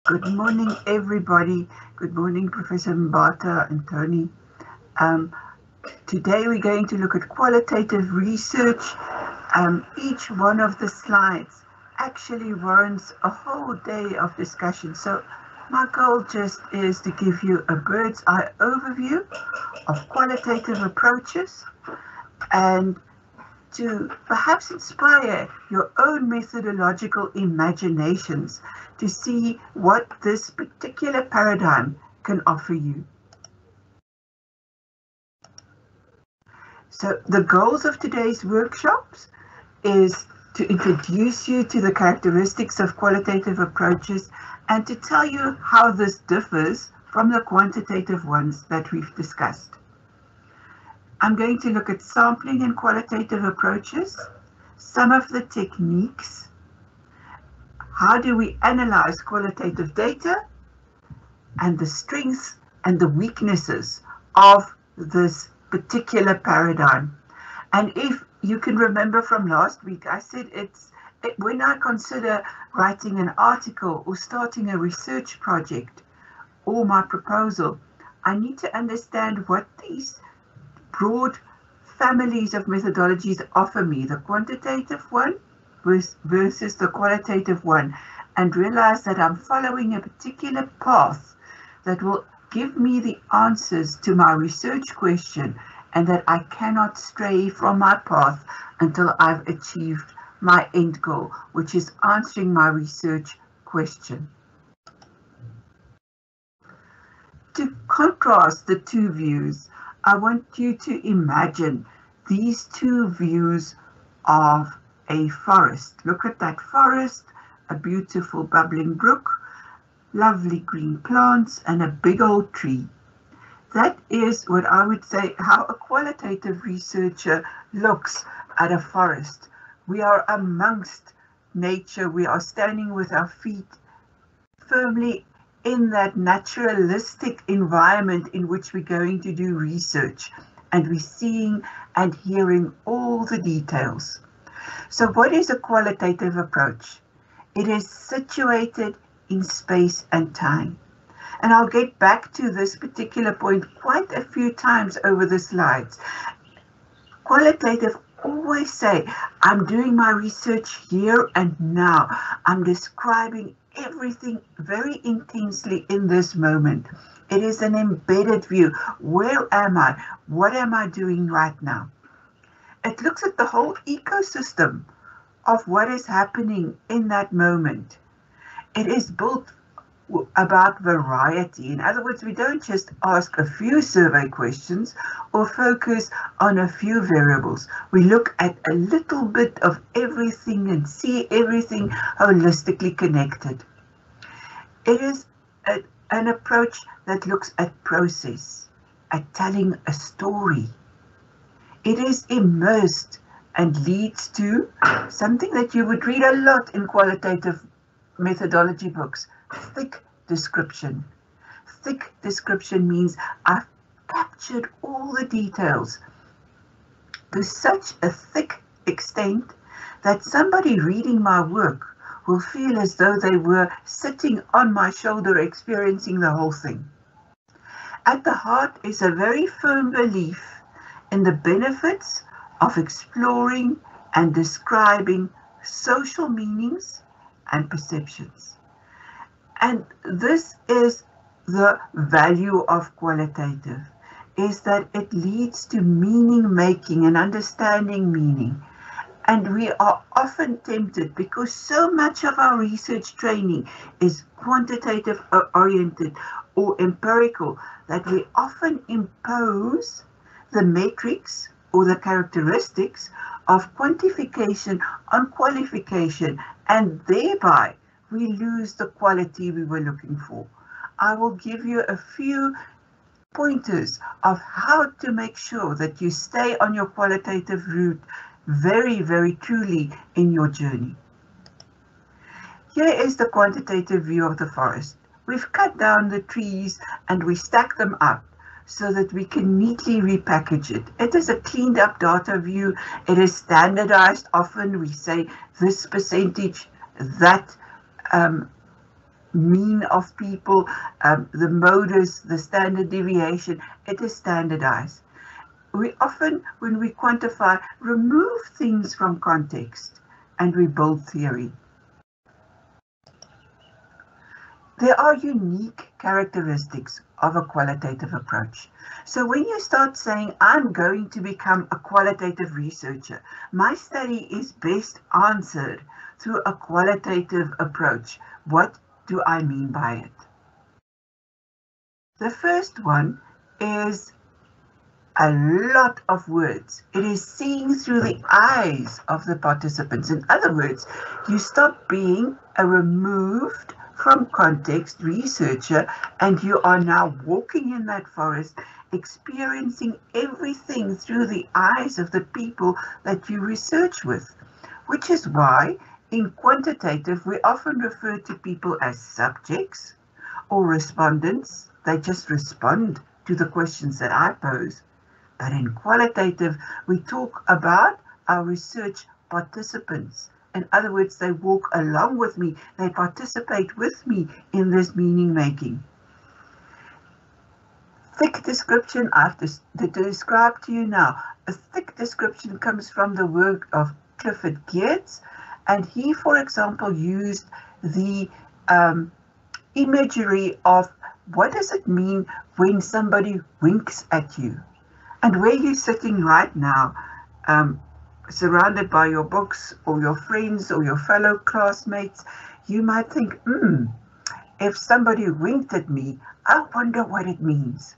Good morning, everybody. Good morning, Professor Mbata and Tony. Today we're going to look at qualitative research. Each one of the slides actually warrants a whole day of discussion. So my goal just is to give you a bird's eye overview of qualitative approaches and to perhaps inspire your own methodological imaginations to see what this particular paradigm can offer you. So the goals of today's workshops is to introduce you to the characteristics of qualitative approaches and to tell you how this differs from the quantitative ones that we've discussed. I'm going to look at sampling and qualitative approaches, some of the techniques, how do we analyze qualitative data, and the strengths and the weaknesses of this particular paradigm. And if you can remember from last week, I said when I consider writing an article or starting a research project or my proposal, I need to understand what these broad families of methodologies offer me, the quantitative one versus the qualitative one, and realize that I'm following a particular path that will give me the answers to my research question, and that I cannot stray from my path until I've achieved my end goal, which is answering my research question. To contrast the two views, I want you to imagine these two views of a forest. Look at that forest, a beautiful bubbling brook, lovely green plants, and a big old tree. That is what I would say how a qualitative researcher looks at a forest. We are amongst nature. We are standing with our feet firmly in that naturalistic environment in which we're going to do research, and we're seeing and hearing all the details. So what is a qualitative approach? It is situated in space and time. And I'll get back to this particular point quite a few times over the slides. Qualitative always say, I'm doing my research here and now. I'm describing everything very intensely in this moment. It is an embedded view. Where am I? What am I doing right now? It looks at the whole ecosystem of what is happening in that moment. It is built about variety. In other words, we don't just ask a few survey questions or focus on a few variables. We look at a little bit of everything and see everything holistically connected. It is an approach that looks at process, at telling a story. It is immersed and leads to something that you would read a lot in qualitative methodology books, thick description. Thick description means I've captured all the details to such a thick extent that somebody reading my work will feel as though they were sitting on my shoulder experiencing the whole thing. At the heart is a very firm belief in the benefits of exploring and describing social meanings and perceptions. And this is the value of qualitative, is that it leads to meaning making and understanding meaning. And we are often tempted, because so much of our research training is quantitative oriented or empirical, that we often impose the metrics or the characteristics of quantification on qualification, and thereby we lose the quality we were looking for. I will give you a few pointers of how to make sure that you stay on your qualitative route very, very truly in your journey. Here is the quantitative view of the forest. We've cut down the trees and we stack them up so that we can neatly repackage it. It is a cleaned up data view. It is standardized. Often we say this percentage, that mean of people, the modus, the standard deviation, it is standardized. We often, when we quantify, remove things from context and we build theory. There are unique characteristics of a qualitative approach. So when you start saying, I'm going to become a qualitative researcher, my study is best answered through a qualitative approach. What do I mean by it? The first one is a lot of words. It is seeing through the eyes of the participants. In other words, you stop being a removed from context researcher and you are now walking in that forest, experiencing everything through the eyes of the people that you research with, which is why in quantitative we often refer to people as subjects or respondents. They just respond to the questions that I pose. But in qualitative, we talk about our research participants. In other words, they walk along with me, they participate with me in this meaning making. Thick description, I have to describe to you now. A thick description comes from the work of Clifford Geertz, and he, for example, used the imagery of what does it mean when somebody winks at you. And where you're sitting right now, surrounded by your books or your friends or your fellow classmates, you might think, if somebody winked at me, I wonder what it means.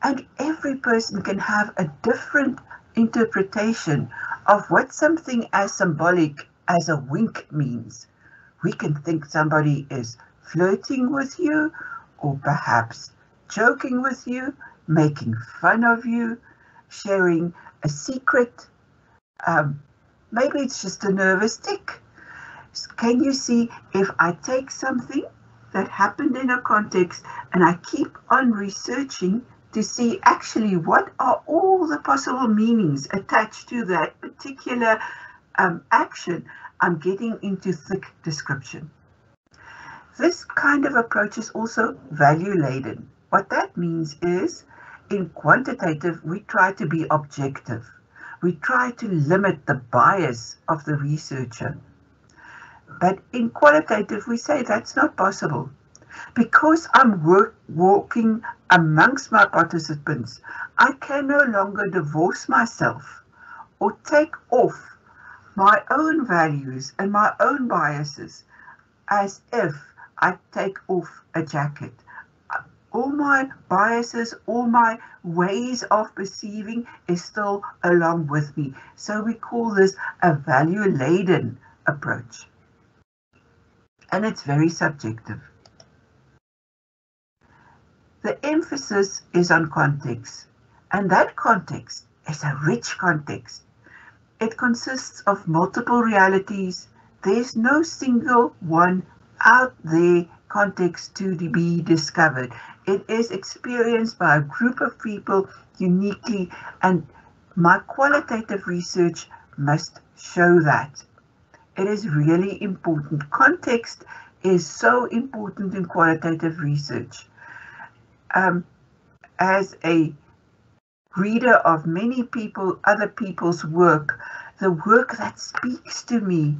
And every person can have a different interpretation of what something as symbolic as a wink means. We can think somebody is flirting with you, or perhaps joking with you, making fun of you, sharing a secret. Maybe it's just a nervous tick. Can you see, if I take something that happened in a context and I keep on researching to see actually what are all the possible meanings attached to that particular action, I'm getting into thick description. This kind of approach is also value-laden. What that means is, in quantitative, we try to be objective. We try to limit the bias of the researcher. But in qualitative, we say that's not possible. Because I'm walking amongst my participants, I can no longer divorce myself or take off my own values and my own biases as if I take off a jacket. All my biases, all my ways of perceiving is still along with me. So we call this a value-laden approach. And it's very subjective. The emphasis is on context, and that context is a rich context. It consists of multiple realities. There's no single one out there context to be discovered. It is experienced by a group of people uniquely, and my qualitative research must show that. It is really important. Context is so important in qualitative research. As a reader of many other people's work, the work that speaks to me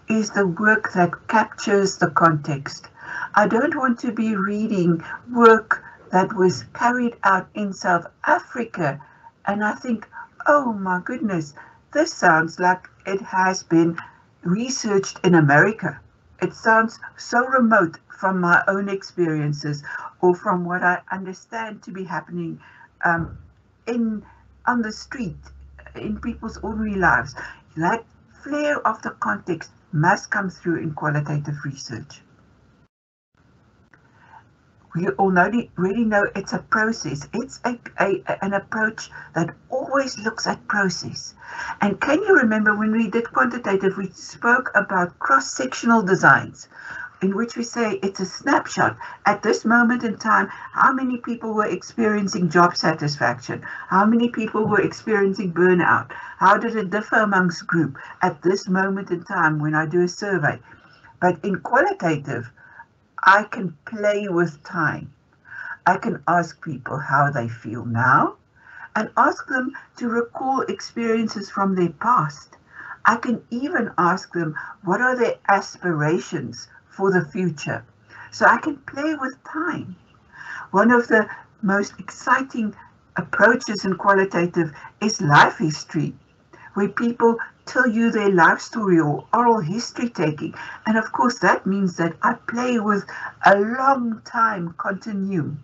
is the work that captures the context. I don't want to be reading work that was carried out in South Africa and I think, oh my goodness, this sounds like it has been researched in America. It sounds so remote from my own experiences or from what I understand to be happening on the street, in people's ordinary lives. That flair of the context must come through in qualitative research. We already know it's a process. It's an approach that always looks at process. And can you remember when we did quantitative, we spoke about cross-sectional designs, in which we say it's a snapshot. At this moment in time, how many people were experiencing job satisfaction? How many people were experiencing burnout? How did it differ amongst group at this moment in time when I do a survey? But in qualitative, I can play with time. I can ask people how they feel now and ask them to recall experiences from their past. I can even ask them what are their aspirations for the future. So I can play with time. One of the most exciting approaches in qualitative is life history, where people tell you their life story or oral history taking. And of course, that means that I play with a long time continuum.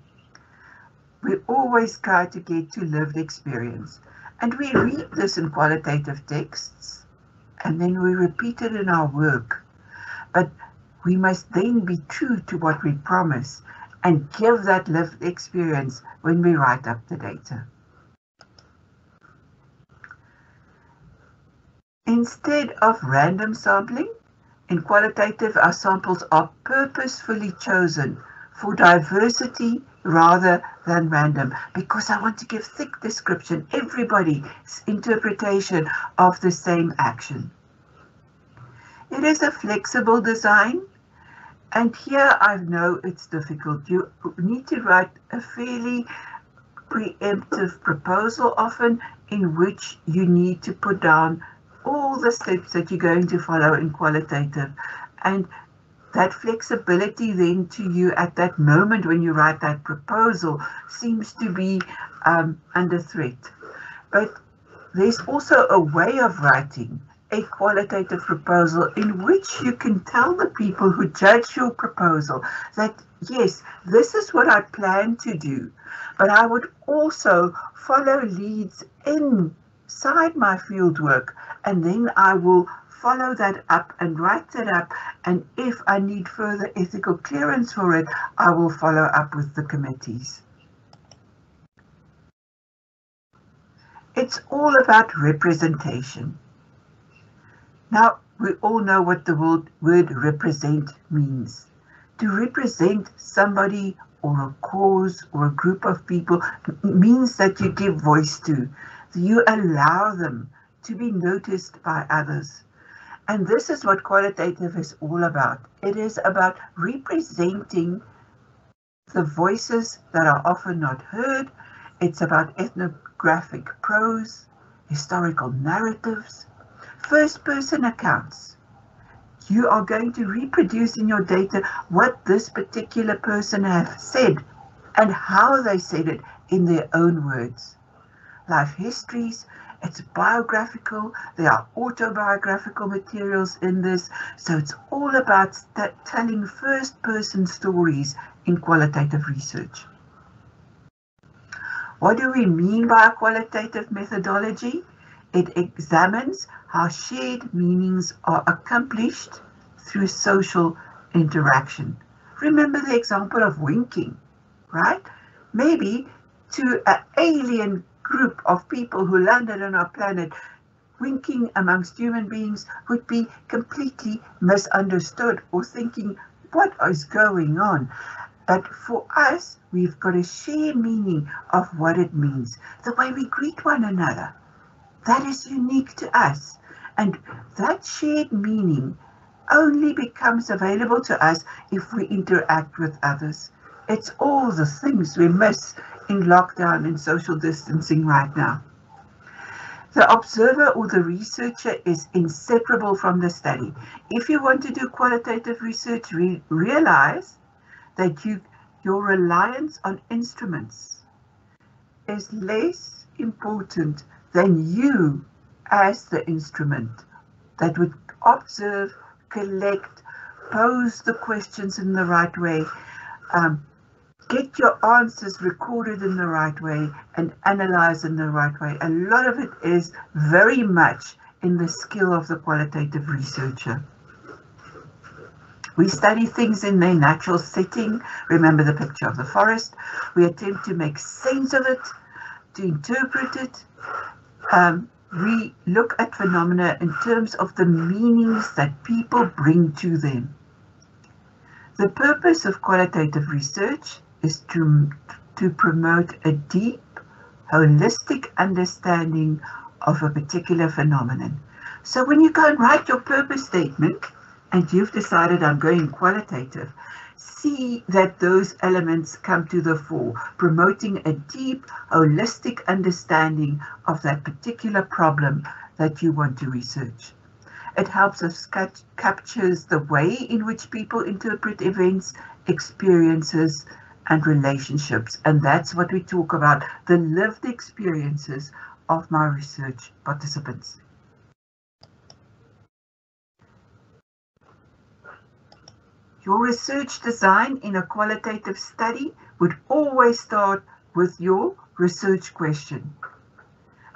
We always try to get to lived experience. And we read this in qualitative texts, and then we repeat it in our work. But we must then be true to what we promise and give that lived experience when we write up the data. Instead of random sampling, in qualitative, our samples are purposefully chosen for diversity rather than random, because I want to give thick description, everybody's interpretation of the same action. It is a flexible design, and here I know it's difficult. You need to write a fairly preemptive proposal often, in which you need to put down all the steps that you're going to follow in qualitative, and that flexibility then to you at that moment when you write that proposal seems to be under threat. But there's also a way of writing a qualitative proposal in which you can tell the people who judge your proposal that, yes, this is what I plan to do, but I would also follow leads inside my fieldwork, and then I will follow that up and write that up, and if I need further ethical clearance for it, I will follow up with the committees. It's all about representation. Now, we all know what the word represent means. To represent somebody or a cause or a group of people means that you give voice to, you allow them to be noticed by others. And this is what qualitative is all about. It is about representing the voices that are often not heard. It's about ethnographic prose, historical narratives, first-person accounts. You are going to reproduce in your data what this particular person has said and how they said it in their own words. Life histories, it's biographical, there are autobiographical materials in this, so it's all about telling first-person stories in qualitative research. What do we mean by a qualitative methodology? It examines how shared meanings are accomplished through social interaction. Remember the example of winking, right? Maybe to an alien group of people who landed on our planet, winking amongst human beings would be completely misunderstood or thinking, what is going on? But for us, we've got a shared meaning of what it means. The way we greet one another, that is unique to us. And that shared meaning only becomes available to us if we interact with others. It's all the things we miss in lockdown and social distancing right now. The observer or the researcher is inseparable from the study. If you want to do qualitative research, realize that your reliance on instruments is less important than you as the instrument that would observe, collect, pose the questions in the right way, get your answers recorded in the right way and analyzed in the right way. A lot of it is very much in the skill of the qualitative researcher. We study things in their natural setting. Remember the picture of the forest. We attempt to make sense of it, to interpret it. We look at phenomena in terms of the meanings that people bring to them. The purpose of qualitative research is to promote a deep, holistic understanding of a particular phenomenon. So when you go and write your purpose statement, and you've decided I'm going qualitative, see that those elements come to the fore, promoting a deep, holistic understanding of that particular problem that you want to research. It helps us captures the way in which people interpret events, experiences, and relationships. And that's what we talk about, the lived experiences of my research participants. Your research design in a qualitative study would always start with your research question.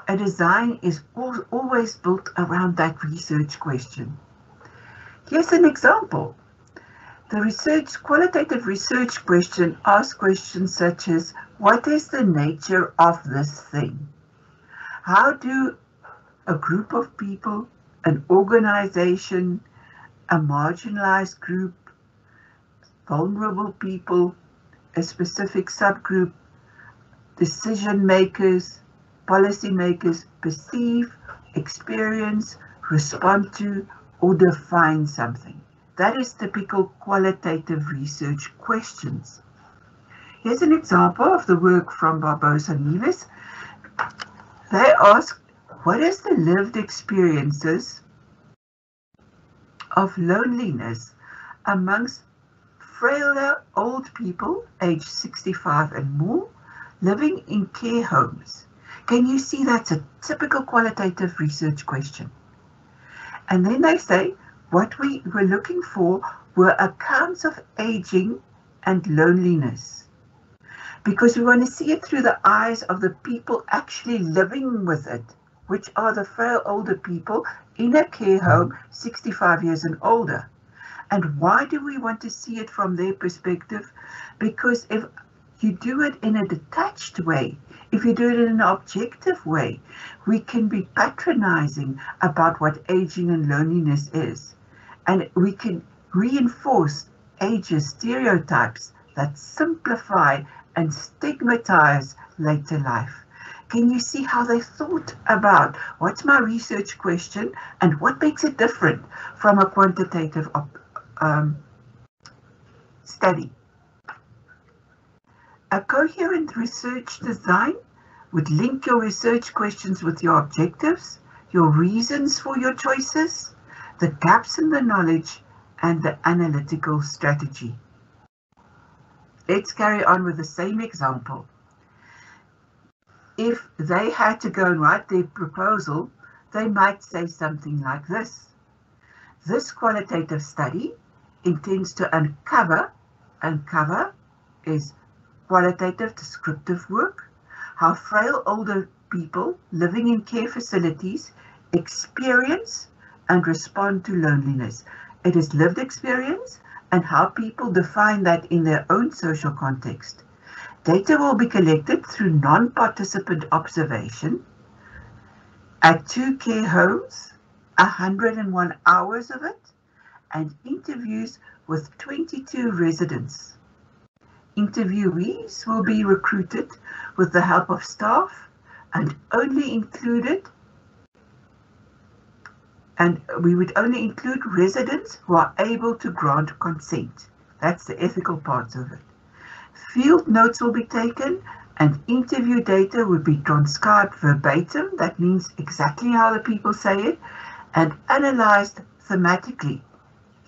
A design is always built around that research question. Here's an example. The qualitative research question asks questions such as, what is the nature of this thing? How do a group of people, an organization, a marginalized group, vulnerable people, a specific subgroup, decision makers, policy makers perceive, experience, respond to, or define something? That is typical qualitative research questions. Here's an example of the work from Barbosa Neves. They ask, what is the lived experiences of loneliness amongst frailer old people aged 65 and more living in care homes? Can you see that's a typical qualitative research question? And then they say, what we were looking for were accounts of aging and loneliness, because we want to see it through the eyes of the people actually living with it, which are the frail older people in a care home 65 years and older. And why do we want to see it from their perspective? Because if you do it in a detached way, if you do it in an objective way, we can be patronizing about what aging and loneliness is. And we can reinforce ageist stereotypes that simplify and stigmatize later life. Can you see how they thought about what's my research question and what makes it different from a quantitative study? A coherent research design would link your research questions with your objectives, your reasons for your choices, the gaps in the knowledge, and the analytical strategy. Let's carry on with the same example. If they had to go and write their proposal, they might say something like this. This qualitative study intends to uncover is qualitative descriptive work, how frail older people living in care facilities experience and respond to loneliness. It is lived experience and how people define that in their own social context. Data will be collected through non-participant observation at 2 care homes, 101 hours of it, and interviews with 22 residents. Interviewees will be recruited with the help of staff and we would only include residents who are able to grant consent. That's the ethical part of it. Field notes will be taken and interview data will be transcribed verbatim. That means exactly how the people say it, and analyzed thematically.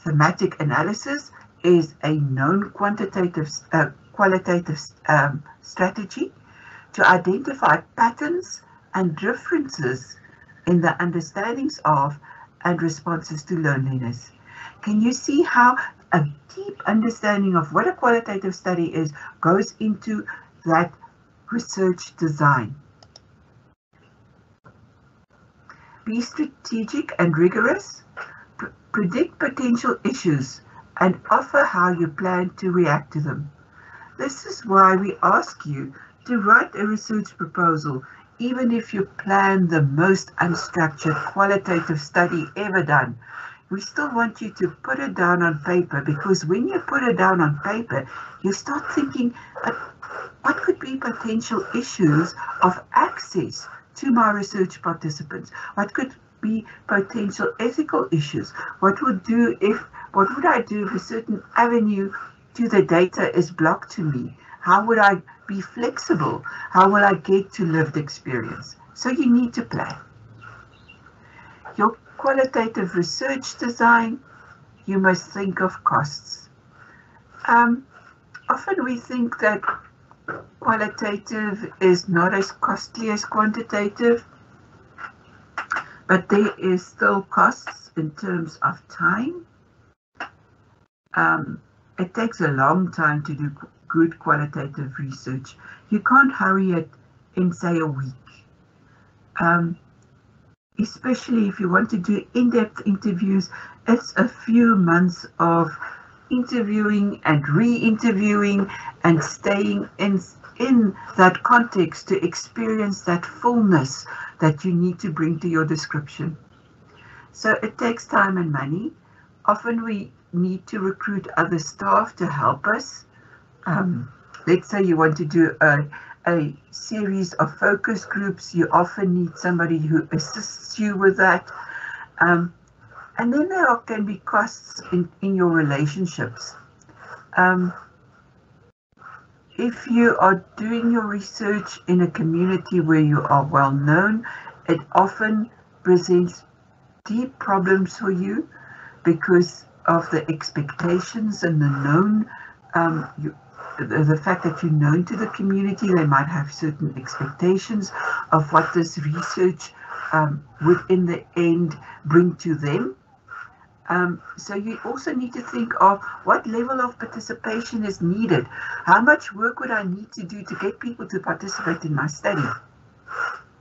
Thematic analysis is a known qualitative strategy to identify patterns and differences in the understandings of and responses to loneliness. Can you see how a deep understanding of what a qualitative study is goes into that research design? Be strategic and rigorous, predict potential issues, and offer how you plan to react to them. This is why we ask you to write a research proposal, even if you plan the most unstructured qualitative study ever done. We still want you to put it down on paper, because when you put it down on paper, you start thinking, what could be potential issues of access to my research participants? What could be potential ethical issues? What would I do if a certain avenue to the data is blocked to me? How would I be flexible? How will I get to lived experience? So you need to plan. Your qualitative research design, you must think of costs. Often we think that qualitative is not as costly as quantitative, but there is still costs in terms of time. It takes a long time to do good qualitative research. You can't hurry it in, say, a week. Especially if you want to do in-depth interviews, it's a few months of interviewing and re-interviewing and staying in that context to experience that fullness that you need to bring to your description. So it takes time and money. Often we need to recruit other staff to help us. Let's say you want to do a series of focus groups, you often need somebody who assists you with that. And then there can be costs in your relationships. If you are doing your research in a community where you are well known, it often presents deep problems for you because of the expectations and the known, the fact that you're known to the community. They might have certain expectations of what this research would in the end bring to them. So you also need to think of what level of participation is needed. How much work would I need to do to get people to participate in my study?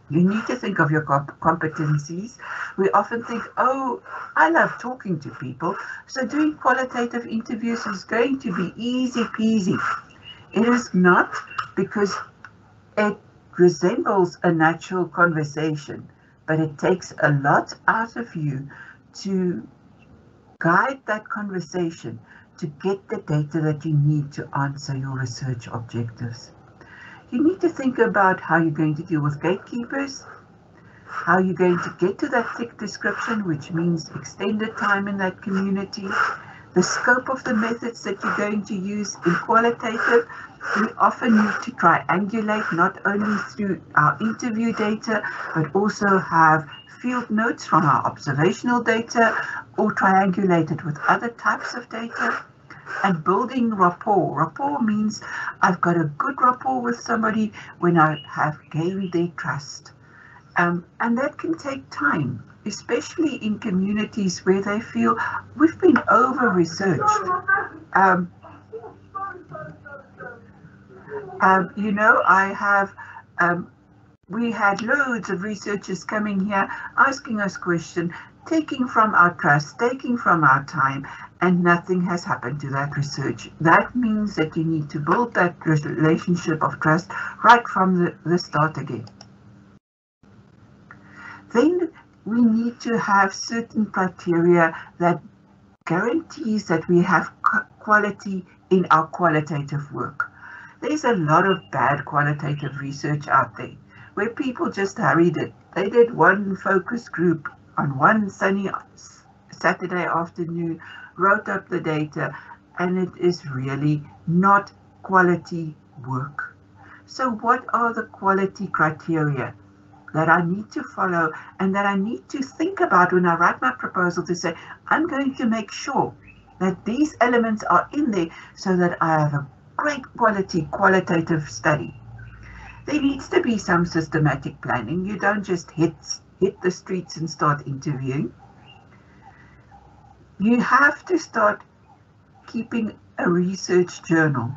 You need to think of your competencies. We often think, oh, I love talking to people, so doing qualitative interviews is going to be easy peasy. It is not, because it resembles a natural conversation, but it takes a lot out of you to guide that conversation to get the data that you need to answer your research objectives. You need to think about how you're going to deal with gatekeepers, how you're going to get to that thick description, which means extended time in that community, the scope of the methods that you're going to use in qualitative. We often need to triangulate not only through our interview data, but also have field notes from our observational data or triangulate it with other types of data. And building rapport. Rapport means I've got a good rapport with somebody when I have gained their trust. And that can take time, especially in communities where they feel we've been over-researched. We had loads of researchers coming here asking us questions, taking from our trust, taking from our time, and nothing has happened to that research. That means that you need to build that relationship of trust right from the start again. Then we need to have certain criteria that guarantees that we have quality in our qualitative work. There's a lot of bad qualitative research out there where people just hurried it. They did one focus group on one sunny Saturday afternoon, wrote up the data, and it is really not quality work. So what are the quality criteria that I need to follow and that I need to think about when I write my proposal to say, I'm going to make sure that these elements are in there so that I have a great quality qualitative study. There needs to be some systematic planning. You don't just hit the streets and start interviewing. You have to start keeping a research journal.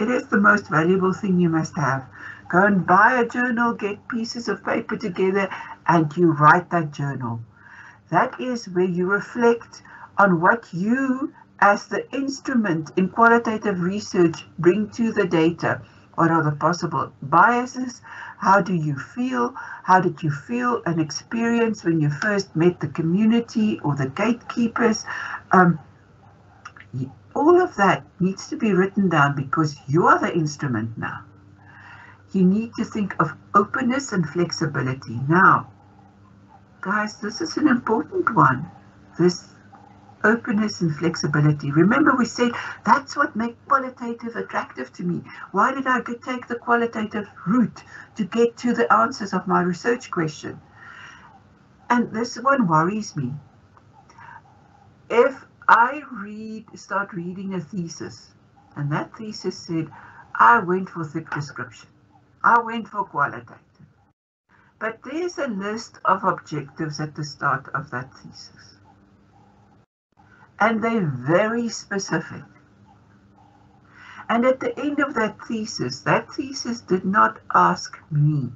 It is the most valuable thing you must have. Go and buy a journal, get pieces of paper together, and you write that journal. That is where you reflect on what you, as the instrument in qualitative research, bring to the data. What are the possible biases? How do you feel? How did you feel and experience when you first met the community or the gatekeepers? All of that needs to be written down because you are the instrument now. You need to think of openness and flexibility. Now, guys, this is an important one. This openness and flexibility. Remember, we said that's what makes qualitative attractive to me. Why did I take the qualitative route to get to the answers of my research question? And this one worries me. If I start reading a thesis, and that thesis said, I went for thick description, I went for qualitative, but there's a list of objectives at the start of that thesis, and they're very specific. And at the end of that thesis did not ask me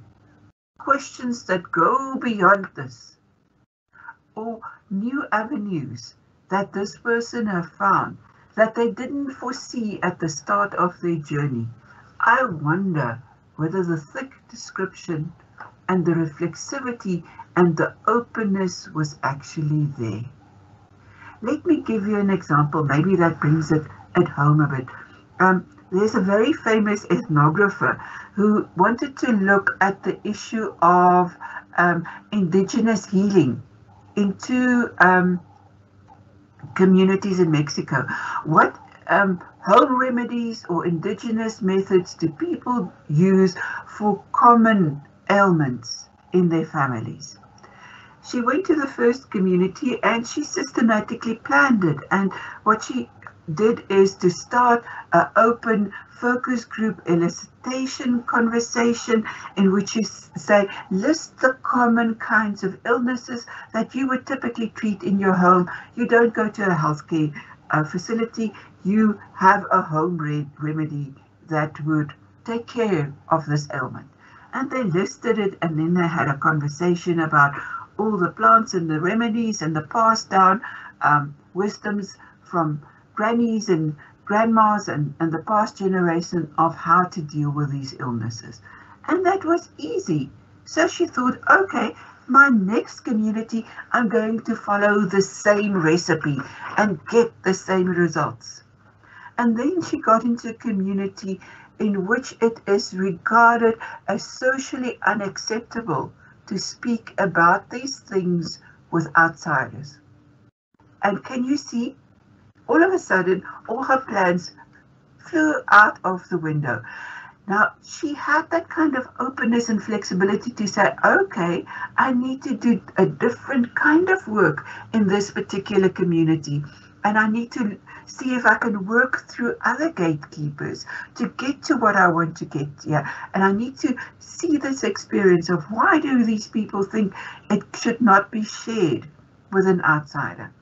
questions that go beyond this, or new avenues that this person have found that they didn't foresee at the start of their journey. I wonder whether the thick description and the reflexivity and the openness was actually there. Let me give you an example. Maybe that brings it at home a bit. There's a very famous ethnographer who wanted to look at the issue of indigenous healing in two communities in Mexico. What home remedies or indigenous methods do people use for common ailments in their families? She went to the first community and she systematically planned it. And what she did is to start an open focus group elicitation conversation in which you say, list the common kinds of illnesses that you would typically treat in your home. You don't go to a healthcare facility, you have a home remedy that would take care of this ailment. And they listed it, and then they had a conversation about all the plants and the remedies and the passed down wisdoms from grannies and grandmas and the past generation of how to deal with these illnesses. And that was easy. So she thought, okay, my next community, I'm going to follow the same recipe and get the same results. And then she got into a community in which it is regarded as socially unacceptable to speak about these things with outsiders. And can you see? All of a sudden, all her plans flew out of the window. Now, she had that kind of openness and flexibility to say, okay, I need to do a different kind of work in this particular community. And I need to see if I can work through other gatekeepers to get to what I want to get here. And I need to see this experience of why do these people think it should not be shared with an outsider.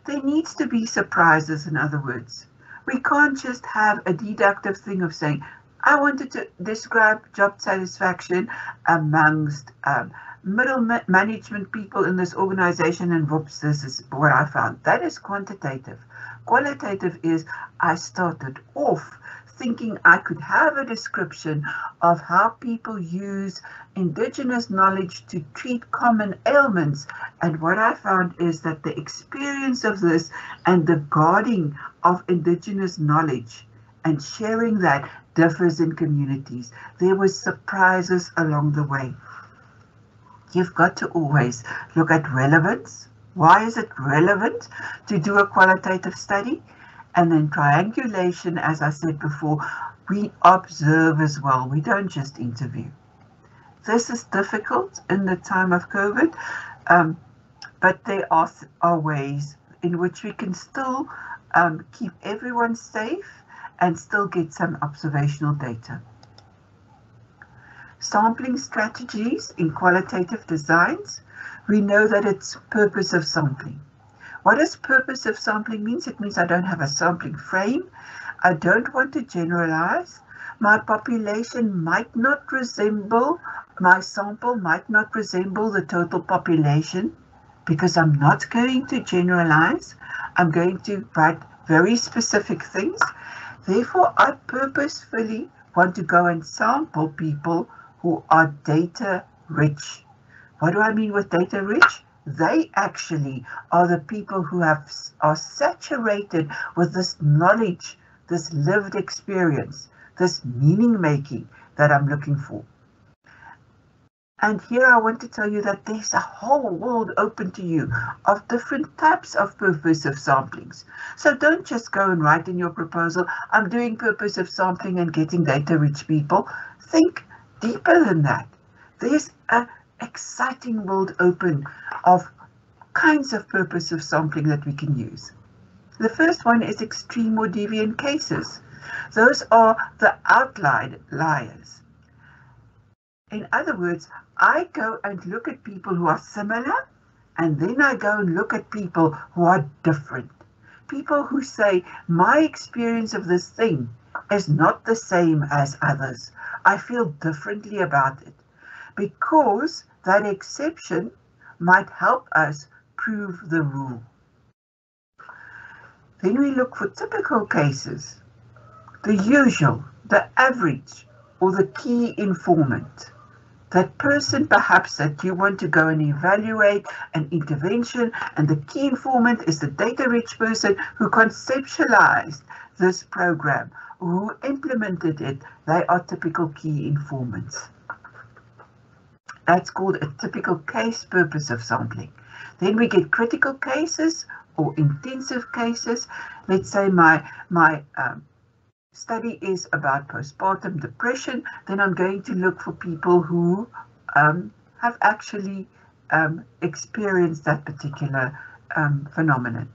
There needs to be surprises, in other words. We can't just have a deductive thing of saying, I wanted to describe job satisfaction amongst middle management people in this organization, and whoops, this is what I found. That is quantitative. Qualitative is, I started off thinking I could have a description of how people use indigenous knowledge to treat common ailments. And what I found is that the experience of this and the guarding of indigenous knowledge and sharing that differs in communities. There were surprises along the way. You've got to always look at relevance. Why is it relevant to do a qualitative study? And then triangulation, as I said before, we observe as well. We don't just interview. This is difficult in the time of COVID, but there are ways in which we can still keep everyone safe and still get some observational data. Sampling strategies in qualitative designs. We know that it's purpose of sampling. What does purpose of sampling means? It means I don't have a sampling frame. I don't want to generalize. My population might not resemble, my sample might not resemble the total population because I'm not going to generalize. I'm going to write very specific things. Therefore, I purposefully want to go and sample people who are data rich. What do I mean with data rich? They actually are the people who are saturated with this knowledge, this lived experience, this meaning making that I'm looking for. And here I want to tell you that there's a whole world open to you of different types of perversive samplings. So don't just go and write in your proposal, I'm doing perversive sampling and getting data-rich people. Think deeper than that. There's an exciting world open of kinds of purposive sampling that we can use. The first one is extreme or deviant cases. Those are the outliers. In other words, I go and look at people who are similar, and then I go and look at people who are different. People who say, my experience of this thing is not the same as others. I feel differently about it. Because that exception might help us prove the rule. Then we look for typical cases, the usual, the average, or the key informant. That person perhaps that you want to go and evaluate an intervention, and the key informant is the data-rich person who conceptualized this program, who implemented it. They are typical key informants. That's called a typical case purposive sampling. Then we get critical cases or intensive cases. Let's say my study is about postpartum depression, then I'm going to look for people who have actually experienced that particular phenomenon.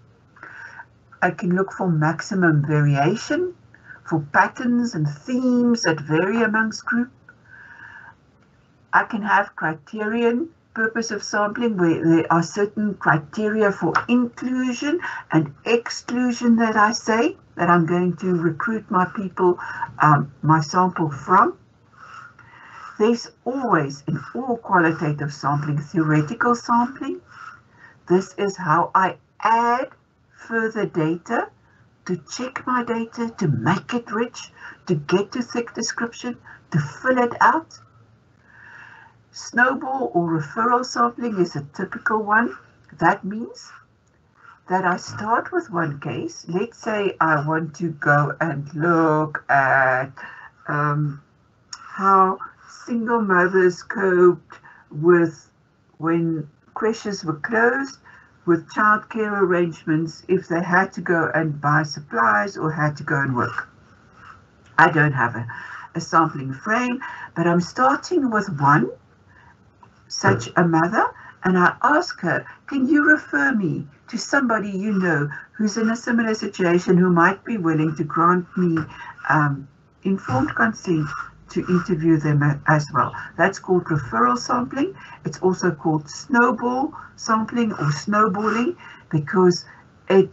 I can look for maximum variation, for patterns and themes that vary amongst groups. I can have criterion purposive sampling where there are certain criteria for inclusion and exclusion that I say that I'm going to recruit my people, my sample from. There's always in all qualitative sampling, theoretical sampling. This is how I add further data to check my data, to make it rich, to get to thick description, to fill it out. Snowball or referral sampling is a typical one. That means that I start with one case. Let's say I want to go and look at how single mothers coped with when creches were closed, with childcare arrangements, if they had to go and buy supplies or had to go and work. I don't have a sampling frame, but I'm starting with one, such a mother, and I ask her, can you refer me to somebody you know who's in a similar situation who might be willing to grant me informed consent to interview them as well. That's called referral sampling. It's also called snowball sampling or snowballing because it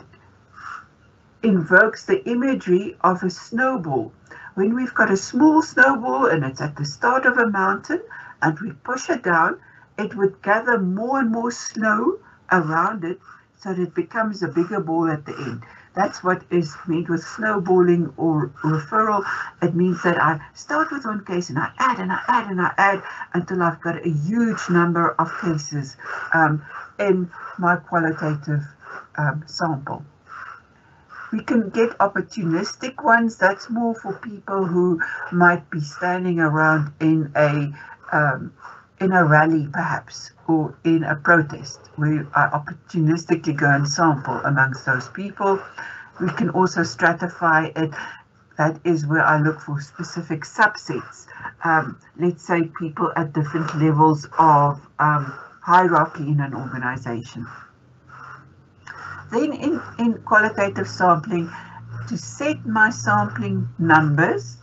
invokes the imagery of a snowball. When we've got a small snowball and it's at the start of a mountain and we push it down, it would gather more and more snow around it so that it becomes a bigger ball at the end. That's what is meant with snowballing or referral. It means that I start with one case and I add and I add and I add until I've got a huge number of cases in my qualitative sample. We can get opportunistic ones. That's more for people who might be standing around in a rally perhaps, or in a protest, where I opportunistically go and sample amongst those people. We can also stratify it. That is where I look for specific subsets. Let's say people at different levels of hierarchy in an organization. Then in qualitative sampling, to set my sampling numbers,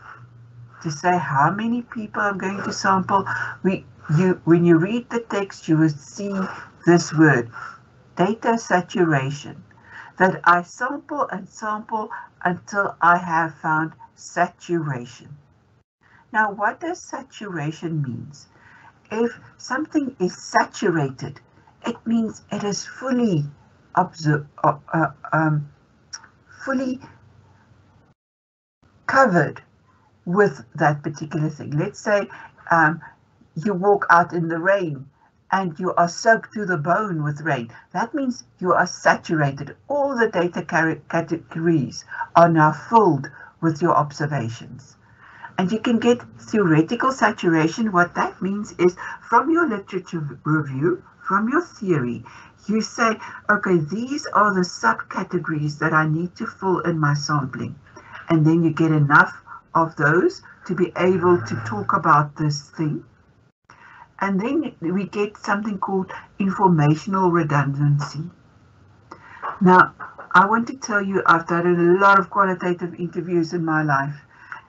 to say how many people I'm going to sample, when you read the text, you will see this word, data saturation, that I sample and sample until I have found saturation. Now, what does saturation mean? If something is saturated, it means it is fully covered with that particular thing. Let's say you walk out in the rain and you are soaked to the bone with rain. That means you are saturated. All the data categories are now filled with your observations. And you can get theoretical saturation. What that means is from your literature review, from your theory, you say, okay, these are the subcategories that I need to fill in my sampling. And then you get enough of those to be able to talk about this thing. And then we get something called informational redundancy. Now, I want to tell you, I've done a lot of qualitative interviews in my life.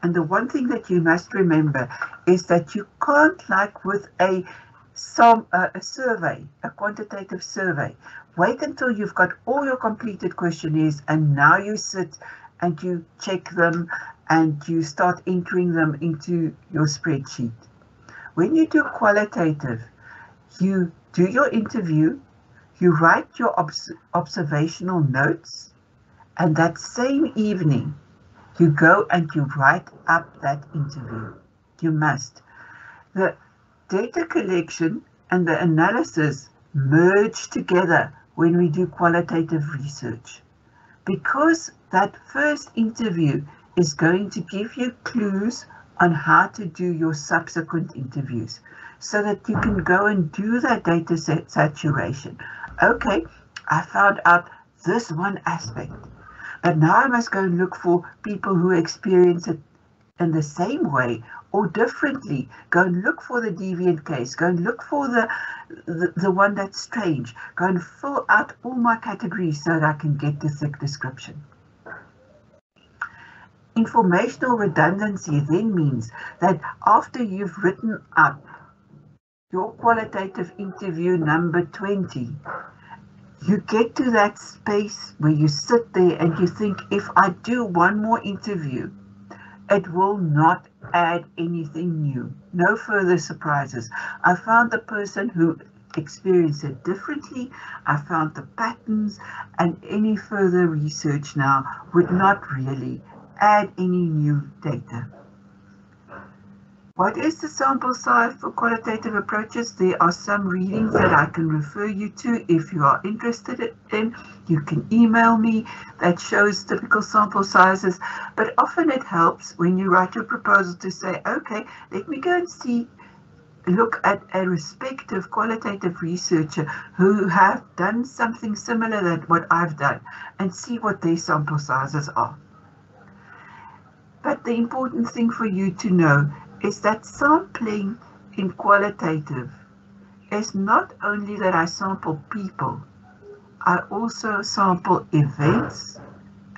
And the one thing that you must remember is that you can't, like with a survey, a quantitative survey, wait until you've got all your completed questionnaires and now you sit and you check them and you start entering them into your spreadsheet. When you do qualitative, you do your interview, you write your observational notes, and that same evening, you go and you write up that interview. You must. The data collection and the analysis merge together when we do qualitative research, because that first interview is going to give you clues on how to do your subsequent interviews so that you can go and do that data saturation. Okay, I found out this one aspect, but now I must go and look for people who experience it in the same way or differently. Go and look for the deviant case. Go and look for the one that's strange. Go and fill out all my categories so that I can get the thick description. Informational redundancy then means that after you've written up your qualitative interview number 20, you get to that space where you sit there and you think, if I do one more interview, it will not add anything new. No further surprises. I found the person who experienced it differently. I found the patterns, and any further research now would not really add any new data. What is the sample size for qualitative approaches? There are some readings that I can refer you to if you are interested in. You can email me that shows typical sample sizes, but often it helps when you write your proposal to say, okay, let me go and look at a respective qualitative researcher who have done something similar to what I've done and see what their sample sizes are. But the important thing for you to know is that sampling in qualitative is not only that I sample people, I also sample events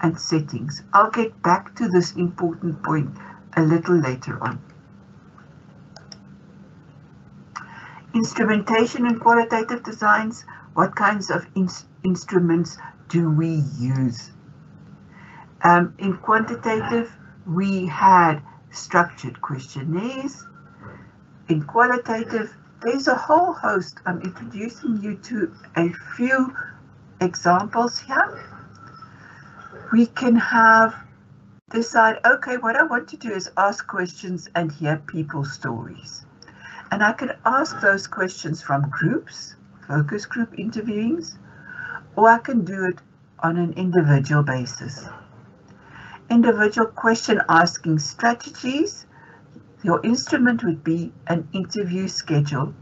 and settings. I'll get back to this important point a little later on. Instrumentation in qualitative designs. What kinds of instruments do we use? In quantitative, we had structured questionnaires. In qualitative, there's a whole host. I'm introducing you to a few examples here. We can decide, okay, what I want to do is ask questions and hear people's stories. And I can ask those questions from groups, focus group interviewings, or I can do it on an individual basis. Individual question asking strategies. Your instrument would be an interview schedule.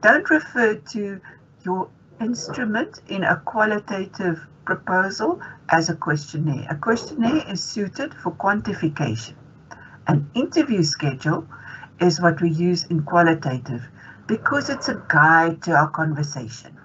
Don't refer to your instrument in a qualitative proposal as a questionnaire. A questionnaire is suited for quantification. An interview schedule is what we use in qualitative because it's a guide to our conversation.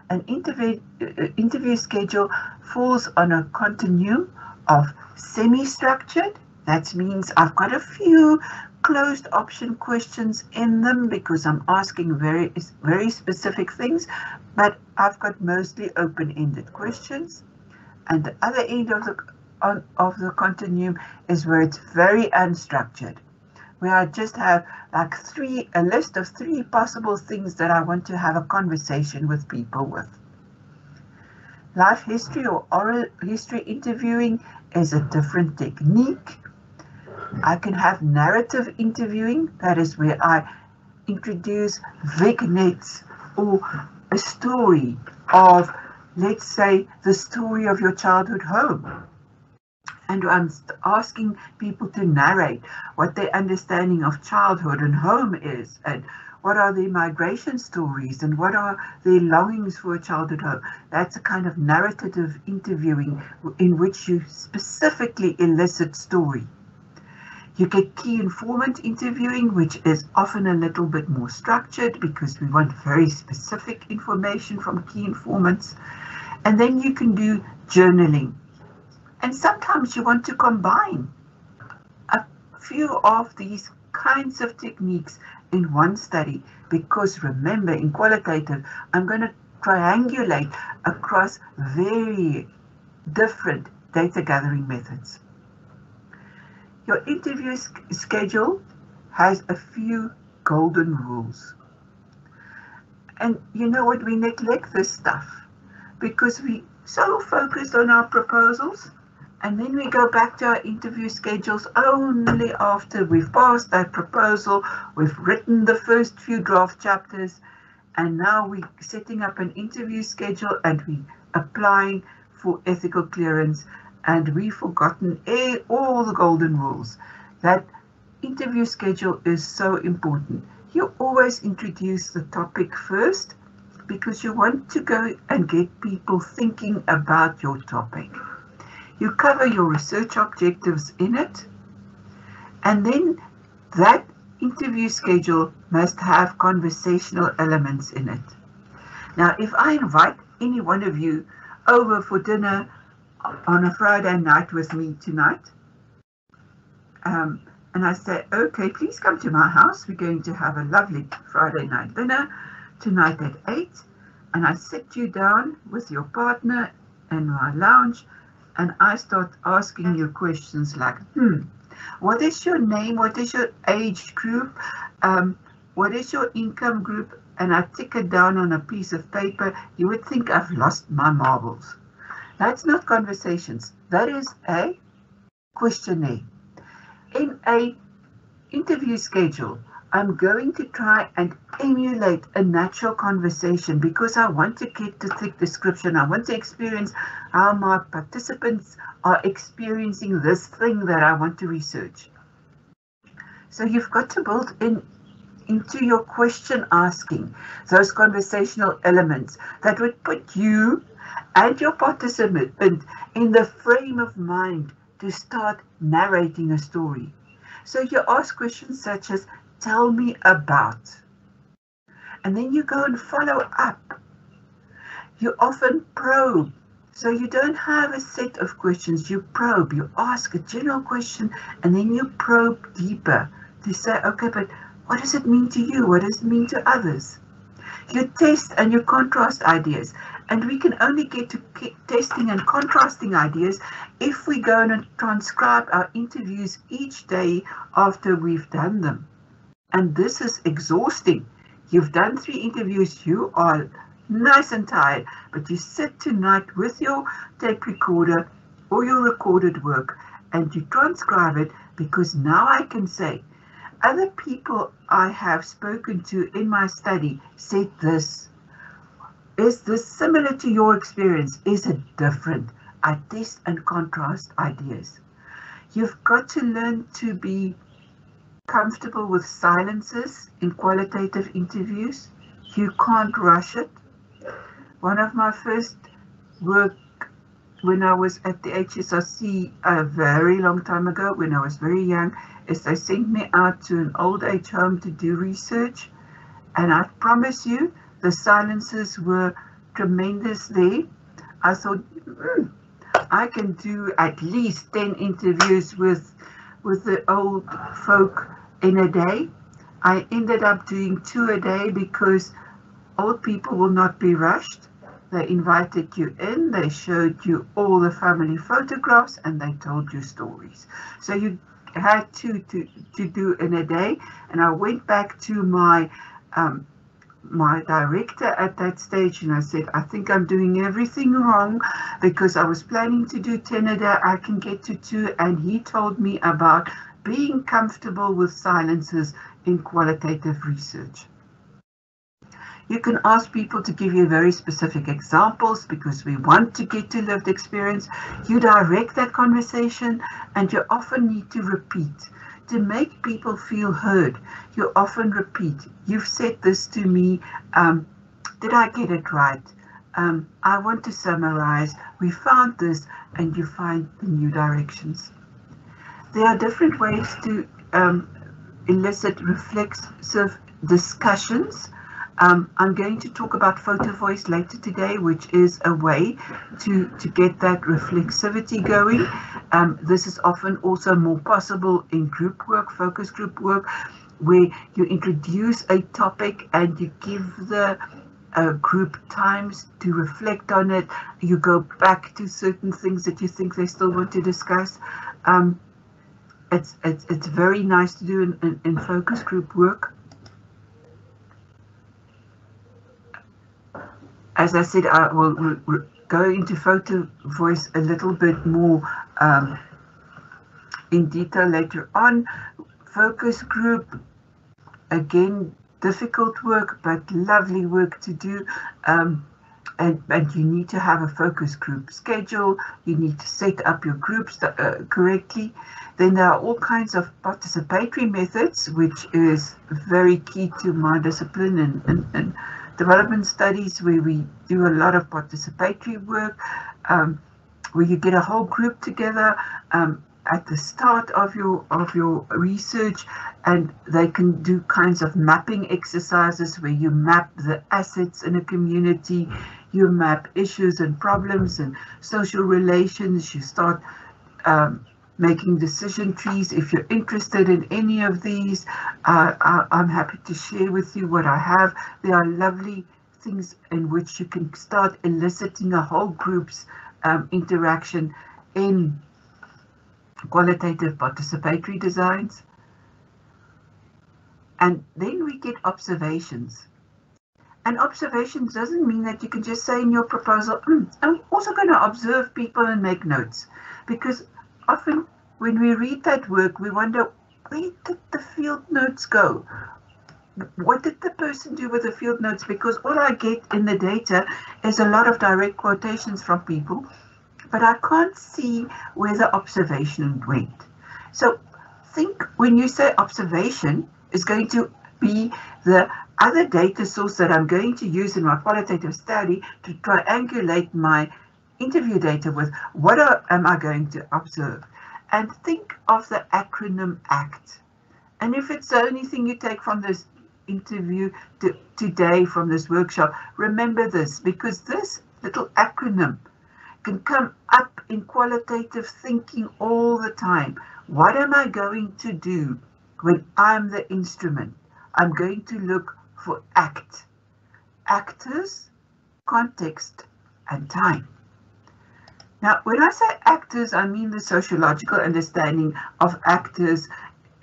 An interview schedule falls on a continuum of semi-structured. That means I've got a few closed option questions in them because I'm asking very specific things, but I've got mostly open-ended questions. And the other end of the continuum is where it's very unstructured, where I just have like a list of 3 possible things that I want to have a conversation with people with. Life history or oral history interviewing is a different technique. I can have narrative interviewing, that is where I introduce vignettes or a story of, let's say, the story of your childhood home. And I'm asking people to narrate what their understanding of childhood and home is, and what are their migration stories, and what are their longings for a childhood home. That's a kind of narrative interviewing in which you specifically elicit story. You get key informant interviewing, which is often a little bit more structured because we want very specific information from key informants. And then you can do journaling. And sometimes you want to combine a few of these kinds of techniques in one study, because remember, in qualitative, I'm going to triangulate across very different data gathering methods. Your interview schedule has a few golden rules. And you know what, we neglect this stuff because we so focused on our proposals, and then we go back to our interview schedules only after we've passed that proposal, we've written the first few draft chapters, and now we're setting up an interview schedule and we're applying for ethical clearance, and we've forgotten all the golden rules. That interview schedule is so important. You always introduce the topic first because you want to go and get people thinking about your topic. You cover your research objectives in it, and then that interview schedule must have conversational elements in it. Now, if I invite any one of you over for dinner on a Friday night with me tonight, and I say, okay, please come to my house. We're going to have a lovely Friday night dinner tonight at 8. And I sit you down with your partner in my lounge, and I start asking you questions like, what is your name? What is your age group? What is your income group? And I tick it down on a piece of paper. You would think I've lost my marbles. That's not conversations. That is a questionnaire. In a interview schedule, I'm going to try and emulate a natural conversation because I want to get to thick description. I want to experience how my participants are experiencing this thing that I want to research. So you've got to build into your question asking those conversational elements that would put you and your participant in the frame of mind to start narrating a story. So you ask questions such as, tell me about. And then you go and follow up. You often probe. So you don't have a set of questions, you probe. You ask a general question and then you probe deeper to say, okay, but what does it mean to you? What does it mean to others? You test and you contrast ideas. And we can only get to testing and contrasting ideas if we go and transcribe our interviews each day after we've done them. And this is exhausting. You've done 3 interviews, you are nice and tired, but you sit tonight with your tape recorder or your recorded work and you transcribe it, because now I can say, other people I have spoken to in my study said this. Is this similar to your experience? Is it different? I test and contrast ideas. You've got to learn to be comfortable with silences in qualitative interviews. You can't rush it. One of my first work when I was at the HSRC a very long time ago, when I was very young, is they sent me out to an old age home to do research. And I promise you, the silences were tremendous there. I thought, I can do at least 10 interviews with the old folk in a day. I ended up doing 2 a day because old people will not be rushed. They invited you in, they showed you all the family photographs, and they told you stories. So you had to do in a day. And I went back to my my director at that stage and I said, I think I'm doing everything wrong because I was planning to do 10 a day, I can get to 2, and he told me about being comfortable with silences in qualitative research. You can ask people to give you very specific examples because we want to get to lived experience. You direct that conversation, and you often need to repeat. To make people feel heard, you often repeat. You've said this to me. Did I get it right? I want to summarize. We found this, and you find the new directions. There are different ways to elicit reflexive discussions. I'm going to talk about photo voice later today, which is a way to get that reflexivity going. This is often also more possible in group work, focus group work, where you introduce a topic and you give the group times to reflect on it. You go back to certain things that you think they still want to discuss. It's very nice to do in focus group work. As I said, I will go into photo voice a little bit more in detail later on. Focus group, again, difficult work, but lovely work to do. And you need to have a focus group schedule. You need to set up your groups correctly. Then there are all kinds of participatory methods, which is very key to my discipline and development studies, where we do a lot of participatory work, where you get a whole group together at the start of your research, and they can do kinds of mapping exercises where you map the assets in a community, you map issues and problems and social relations, you start making decision trees. If you're interested in any of these, I'm happy to share with you what I have. There are lovely things in which you can start eliciting a whole group's interaction in qualitative participatory designs. And then we get observations. And observations doesn't mean that you can just say in your proposal, I'm also going to observe people and make notes. Because often when we read that work, we wonder, where did the field notes go? What did the person do with the field notes? Because all I get in the data is a lot of direct quotations from people, but I can't see where the observation went. So think when you say observation is going to be the other data source that I'm going to use in my qualitative study to triangulate my interview data with, what am I going to observe? And think of the acronym ACT. And if it's the only thing you take from this interview today, from this workshop, remember this, because this little acronym can come up in qualitative thinking all the time. What am I going to do when I'm the instrument? I'm going to look for ACT. Actors, context, and time. Now, when I say actors, I mean the sociological understanding of actors,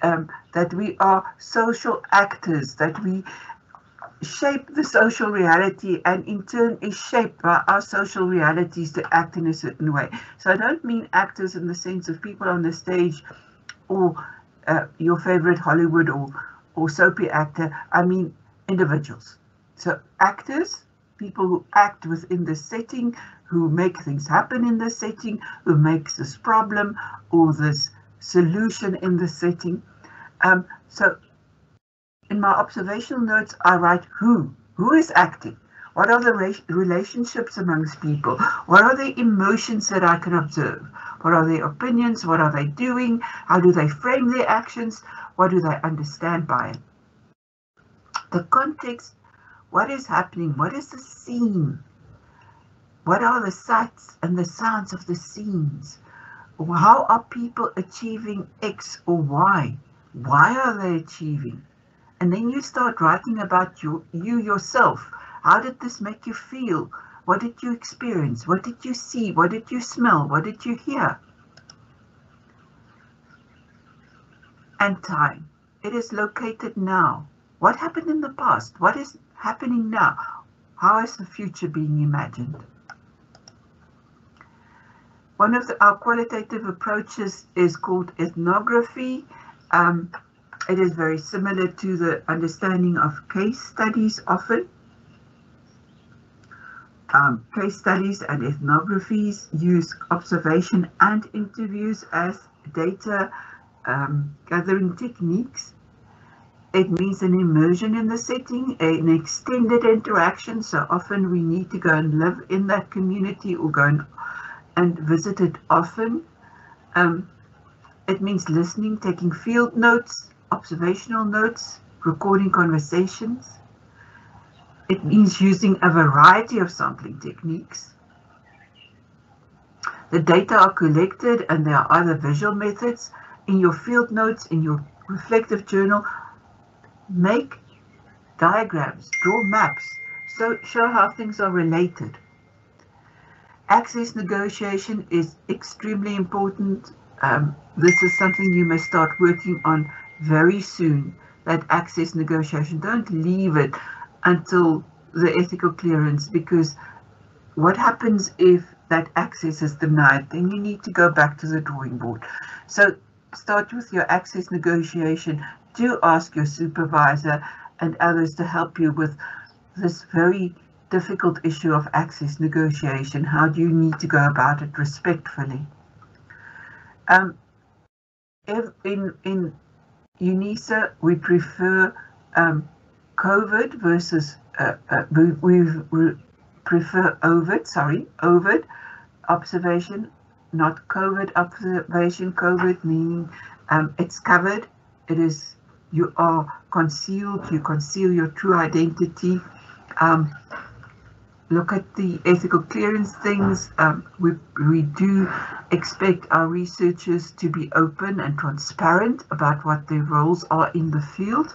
that we are social actors, that we shape the social reality and in turn is shaped by our social realities to act in a certain way. So I don't mean actors in the sense of people on the stage or your favorite Hollywood or soapy actor. I mean individuals. So actors, people who act within the setting, who make things happen in the setting, who makes this problem or this solution in the setting. So in my observational notes, I write who is acting, what are the relationships amongst people, what are the emotions that I can observe, what are their opinions, what are they doing, how do they frame their actions, what do they understand by it. The context, what is happening, what is the scene, what are the sights and the sounds of the scenes, how are people achieving X or Y, why are they achieving? And then you start writing about you yourself. How did this make you feel? What did you experience? What did you see? What did you smell? What did you hear? And time. It is located now. What happened in the past? What is happening now? How is the future being imagined? One of our qualitative approaches is called ethnography. It is very similar to the understanding of case studies often. Case studies and ethnographies use observation and interviews as data gathering techniques. It means an immersion in the setting, an extended interaction. So often we need to go and live in that community or go and visit it often. It means listening, taking field notes, observational notes, recording conversations. It means using a variety of sampling techniques. The data are collected and there are other visual methods. In your field notes, in your reflective journal, make diagrams, draw maps, so show how things are related. Access negotiation is extremely important. This is something you must start working on very soon, that access negotiation. Don't leave it until the ethical clearance, because what happens if that access is denied? Then you need to go back to the drawing board. So start with your access negotiation. Do ask your supervisor and others to help you with this very difficult issue of access negotiation. How do you need to go about it respectfully? In UNISA, we prefer COVID versus we prefer OVID observation, not COVID observation. COVID meaning it's covered. It is, you are concealed. You conceal your true identity. Look at the ethical clearance things. We do expect our researchers to be open and transparent about what their roles are in the field.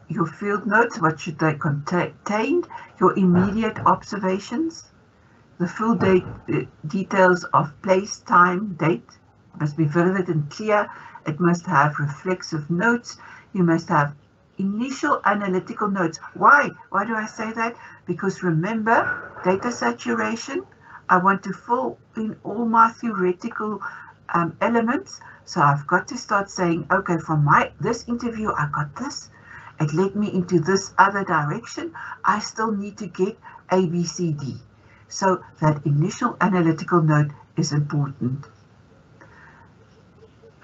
Your field notes, what should they contain? Your immediate observations. The full details of place, time, date must be vivid and clear. It must have reflexive notes. You must have initial analytical notes. Why? Why do I say that? Because remember, data saturation, I want to fill in all my theoretical elements. So I've got to start saying, okay, from this interview, I got this. It led me into this other direction. I still need to get A, B, C, D. So that initial analytical note is important.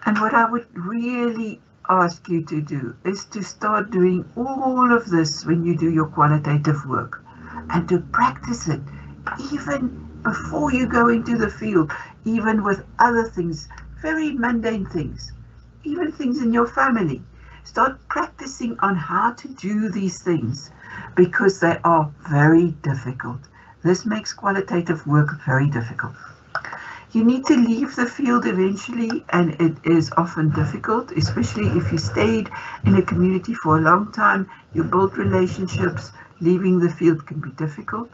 And what I would really ask you to do is to start doing all of this when you do your qualitative work, and to practice it even before you go into the field, even with other things, very mundane things, even things in your family. Start practicing on how to do these things, because they are very difficult. This makes qualitative work very difficult. You need to leave the field eventually, and it is often difficult, especially if you stayed in a community for a long time. You build relationships. Leaving the field can be difficult.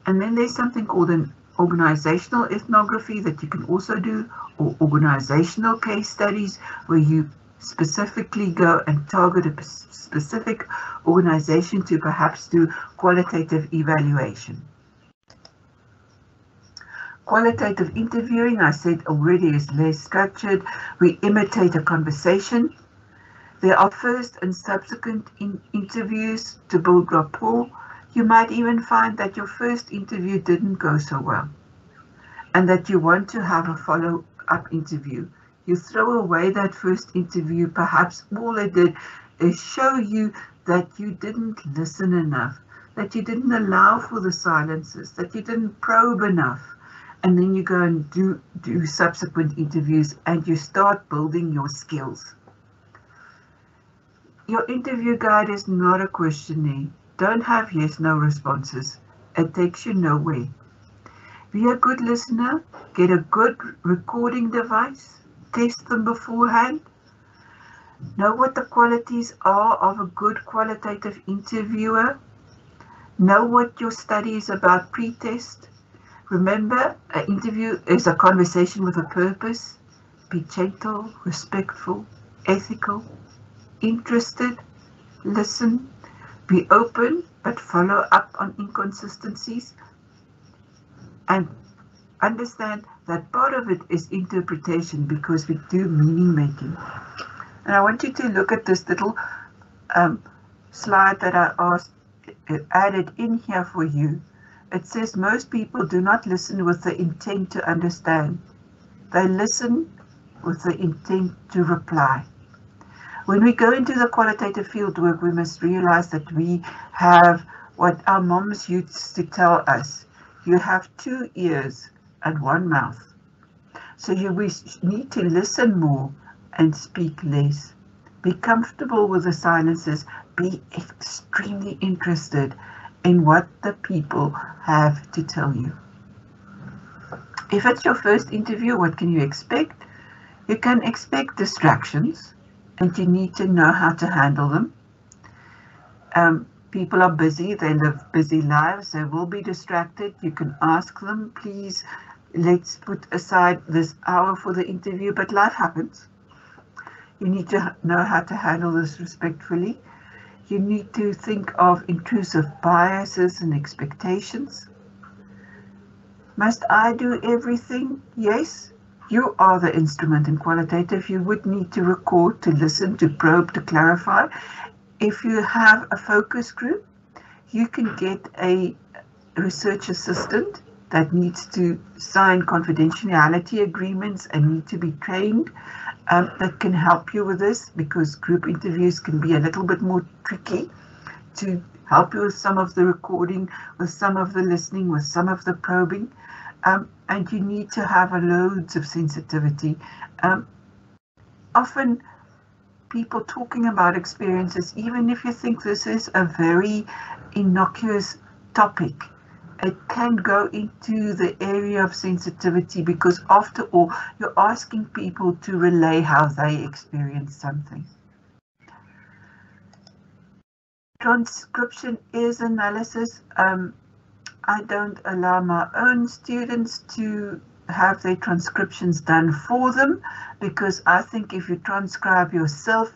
And then there's something called an organizational ethnography that you can also do, or organizational case studies, where you specifically go and target a specific organization to perhaps do qualitative evaluation. Qualitative interviewing, I said already, is less structured. We imitate a conversation. There are first and subsequent interviews to build rapport. You might even find that your first interview didn't go so well, and that you want to have a follow-up interview. You throw away that first interview. Perhaps all it did is show you that you didn't listen enough, that you didn't allow for the silences, that you didn't probe enough. And then you go and do subsequent interviews, and you start building your skills. Your interview guide is not a questionnaire. Don't have yes/no responses. It takes you nowhere. Be a good listener. Get a good recording device. Test them beforehand. Know what the qualities are of a good qualitative interviewer. Know what your study is about pre-test. Remember, an interview is a conversation with a purpose. Be gentle, respectful, ethical, interested, listen, be open, but follow up on inconsistencies. And understand that part of it is interpretation, because we do meaning making. And I want you to look at this little slide that I asked added in here for you. It says most people do not listen with the intent to understand. They listen with the intent to reply. When we go into the qualitative fieldwork, we must realize that we have what our moms used to tell us. You have 2 ears and 1 mouth. So we need to listen more and speak less. Be comfortable with the silences. Be extremely interested in what the people have to tell you. If it's your first interview, what can you expect? You can expect distractions, and you need to know how to handle them. People are busy, they live busy lives, they will be distracted. You can ask them, please, let's put aside this hour for the interview, but life happens. You need to know how to handle this respectfully. You need to think of intrusive biases and expectations. Must I do everything? Yes. You are the instrument in qualitative. You would need to record, to listen, to probe, to clarify. If you have a focus group, you can get a research assistant that needs to sign confidentiality agreements and need to be trained, that can help you with this, because group interviews can be a little bit more tricky, to help you with some of the recording, with some of the listening, with some of the probing. And you need to have loads of sensitivity. Often people talking about experiences, even if you think this is a very innocuous topic, it can go into the area of sensitivity, because after all, you're asking people to relay how they experience something. Transcription is analysis. I don't allow my own students to have their transcriptions done for them, because I think if you transcribe yourself,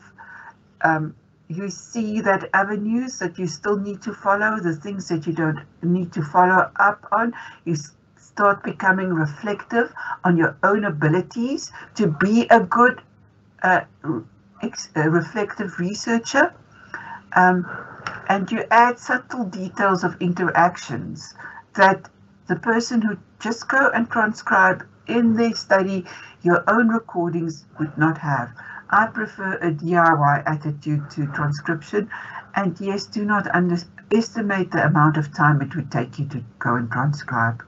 you see that avenues that you still need to follow, the things that you don't need to follow up on. You start becoming reflective on your own abilities to be a good reflective researcher. And you add subtle details of interactions that the person who just go and transcribe in their study your own recordings would not have. I prefer a DIY attitude to transcription, and yes, do not underestimate the amount of time it would take you to go and transcribe.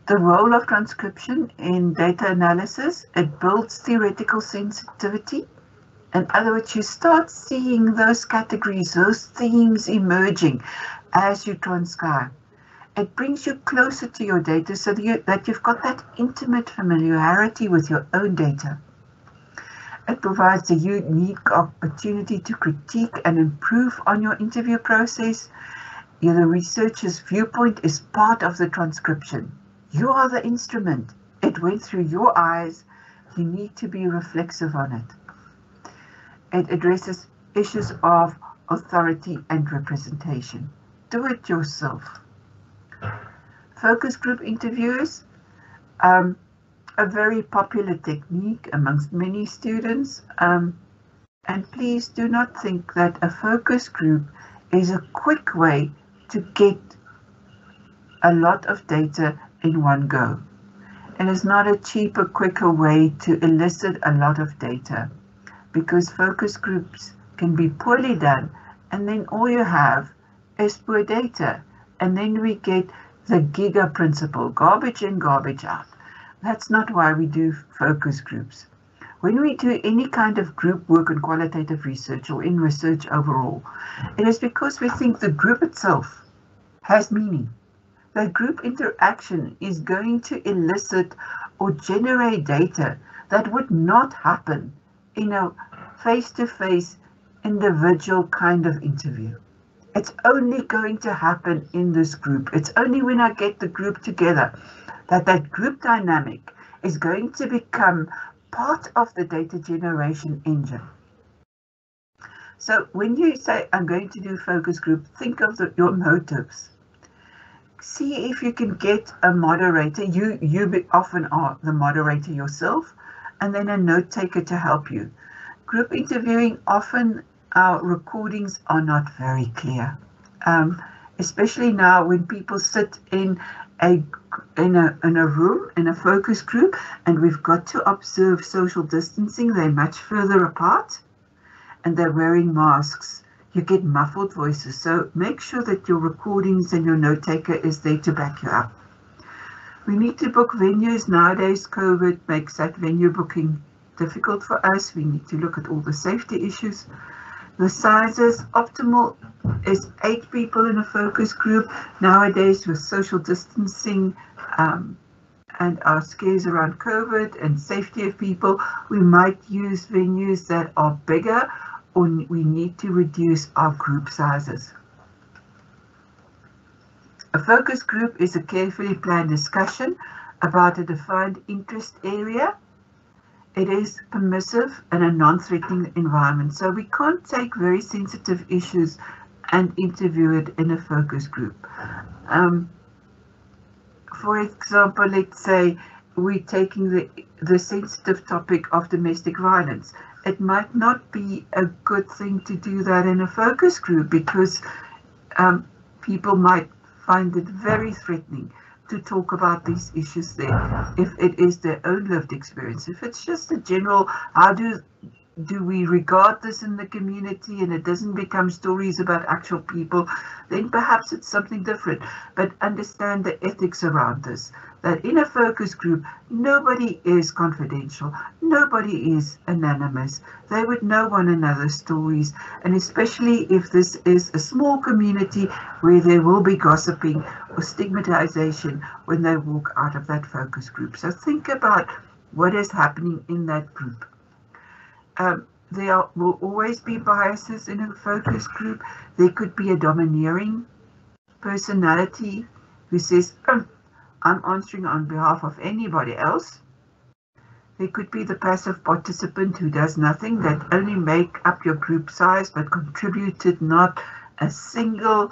The role of transcription in data analysis, it builds theoretical sensitivity. In other words, you start seeing those categories, those themes emerging as you transcribe. It brings you closer to your data so that you've got that intimate familiarity with your own data. It provides a unique opportunity to critique and improve on your interview process. The researcher's viewpoint is part of the transcription. You are the instrument. It went through your eyes. You need to be reflexive on it. It addresses issues of authority and representation. Do it yourself. Focus group interviews, a very popular technique amongst many students. And please do not think that a focus group is a quick way to get a lot of data in one go. It is not a cheaper, quicker way to elicit a lot of data, because focus groups can be poorly done, and then all you have is poor data. And then we get the giga principle, garbage in, garbage out. That's not why we do focus groups. When we do any kind of group work in qualitative research or in research overall, it is because we think the group itself has meaning. The group interaction is going to elicit or generate data that would not happen in a face-to-face individual kind of interview. It's only going to happen in this group. It's only when I get the group together that that group dynamic is going to become part of the data generation engine. So when you say, I'm going to do focus group, think of your motives. See if you can get a moderator. You often are the moderator yourself, and then a note taker to help you. Group interviewing often our recordings are not very clear, especially now when people sit in a room, in a focus group, and we've got to observe social distancing. They're much further apart and they're wearing masks. You get muffled voices, so make sure that your recordings and your note taker is there to back you up. We need to book venues. Nowadays, COVID makes that venue booking difficult for us. We need to look at all the safety issues. The sizes, optimal is 8 people in a focus group. Nowadays, with social distancing and our scares around COVID and safety of people, we might use venues that are bigger, or we need to reduce our group sizes. A focus group is a carefully planned discussion about a defined interest area. It is permissive and a non-threatening environment, so we can't take very sensitive issues and interview it in a focus group. For example, let's say we're taking the sensitive topic of domestic violence. It might not be a good thing to do that in a focus group because people might find it very threatening to talk about these issues there if it is their own lived experience. If it's just a general, how do we regard this in the community, and it doesn't become stories about actual people, then perhaps it's something different. But understand the ethics around this, that in a focus group, nobody is confidential, nobody is anonymous. They would know one another's stories, and especially if this is a small community where there will be gossiping or stigmatization when they walk out of that focus group. So think about what is happening in that group. There will always be biases in a focus group. There could be a domineering personality who says, I'm answering on behalf of anybody else. There could be the passive participant who does nothing, that only make up your group size but contributed not a single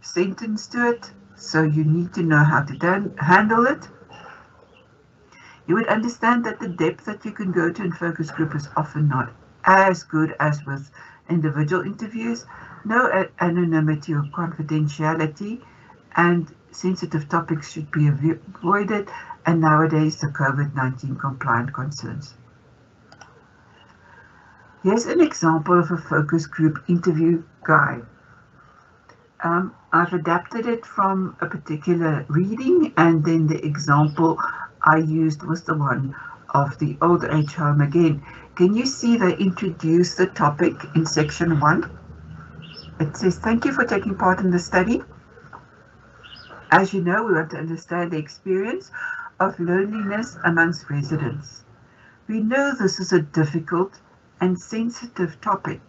sentence to it. So you need to know how to handle it. You would understand that the depth that you can go to in focus group is often not as good as with individual interviews. No anonymity or confidentiality, and sensitive topics should be avoided, and nowadays the COVID-19 compliant concerns. Here's an example of a focus group interview guide. I've adapted it from a particular reading, and then the example I used was the one of the old age home again. Can you see they introduce the topic in section 1? It says, thank you for taking part in the study. As you know, we want to understand the experience of loneliness amongst residents. We know this is a difficult and sensitive topic.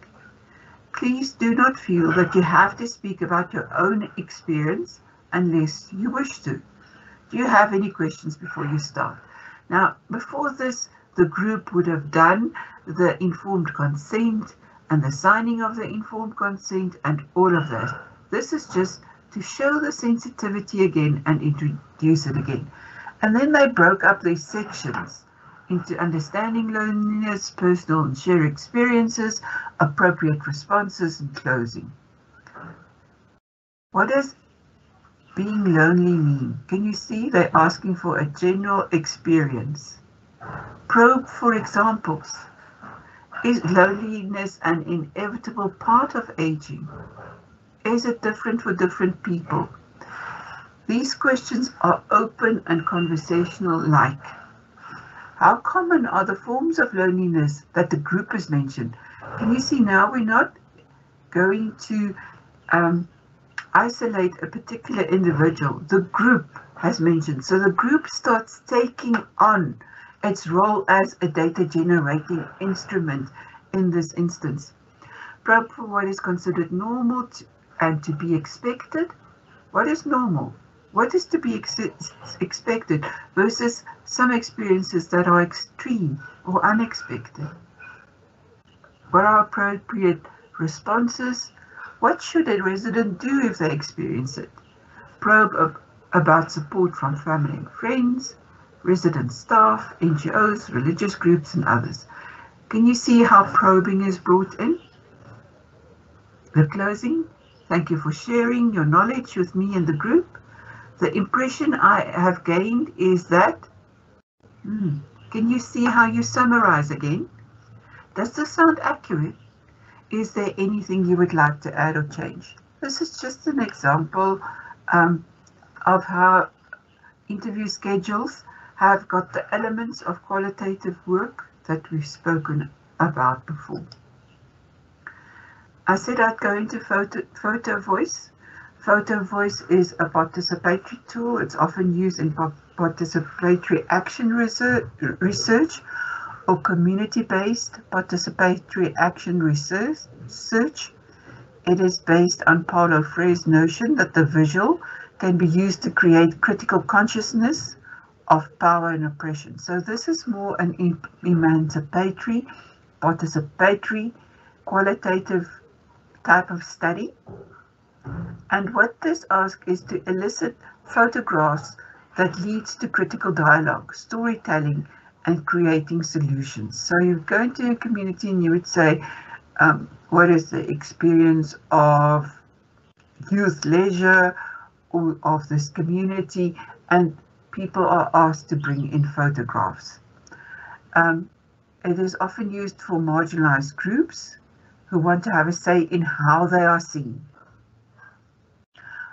Please do not feel that you have to speak about your own experience unless you wish to. Do you have any questions before you start? Now, before this, the group would have done the informed consent and the signing of the informed consent and all of that. This is just to show the sensitivity again and introduce it again. And then they broke up these sections into understanding loneliness, personal and shared experiences, appropriate responses, and closing. What does being lonely mean? Can you see they're asking for a general experience? Probe for examples. Is loneliness an inevitable part of aging? Is it different for different people? These questions are open and conversational like. How common are the forms of loneliness that the group has mentioned? Can you see now we're not going to isolate a particular individual. The group has mentioned. So the group starts taking on its role as a data generating instrument in this instance. Probe for what is considered normal and to be expected. What is normal? What is to be expected versus some experiences that are extreme or unexpected? What are appropriate responses? What should a resident do if they experience it? Probe about support from family and friends, resident staff, NGOs, religious groups, and others. Can you see how probing is brought in? The closing, thank you for sharing your knowledge with me and the group. The impression I have gained is that, can you see how you summarize again? Does this sound accurate? Is there anything you would like to add or change? This is just an example of how interview schedules have got the elements of qualitative work that we've spoken about before. I said I'd go into photo voice. Photo voice is a participatory tool. It's often used in participatory action research or community-based participatory action research. It is based on Paulo Freire's notion that the visual can be used to create critical consciousness of power and oppression. So this is more an emancipatory, participatory, qualitative type of study. And what this asks is to elicit photographs that leads to critical dialogue, storytelling, and creating solutions. So you go into a community and you would say, what is the experience of youth leisure or of this community? And people are asked to bring in photographs. It is often used for marginalized groups who want to have a say in how they are seen.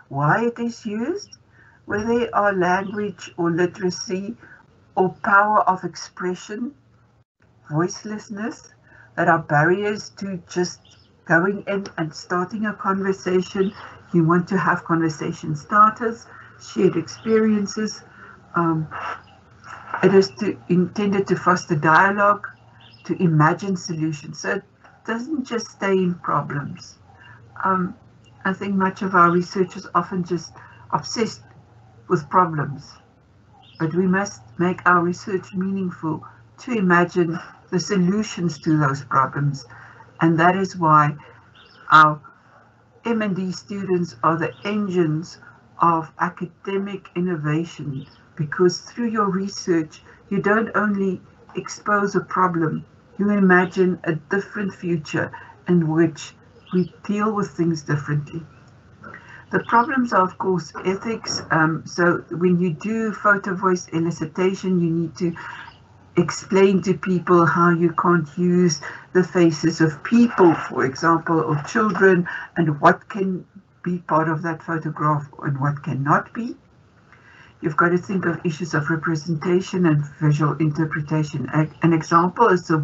Why it is used? Where there are language or literacy or power of expression, voicelessness, that are barriers to just going in and starting a conversation. You want to have conversation starters, shared experiences. It is intended to foster dialogue, to imagine solutions. So it doesn't just stay in problems. I think much of our research is often just obsessed with problems, but we must make our research meaningful to imagine the solutions to those problems. And that is why our M&D students are the engines of academic innovation, because through your research, you don't only expose a problem, you imagine a different future in which we deal with things differently. The problems are, of course, ethics. So when you do photo voice elicitation, you need to explain to people how you can't use the faces of people, for example, or children, and what can be part of that photograph and what cannot be. You've got to think of issues of representation and visual interpretation. An example is the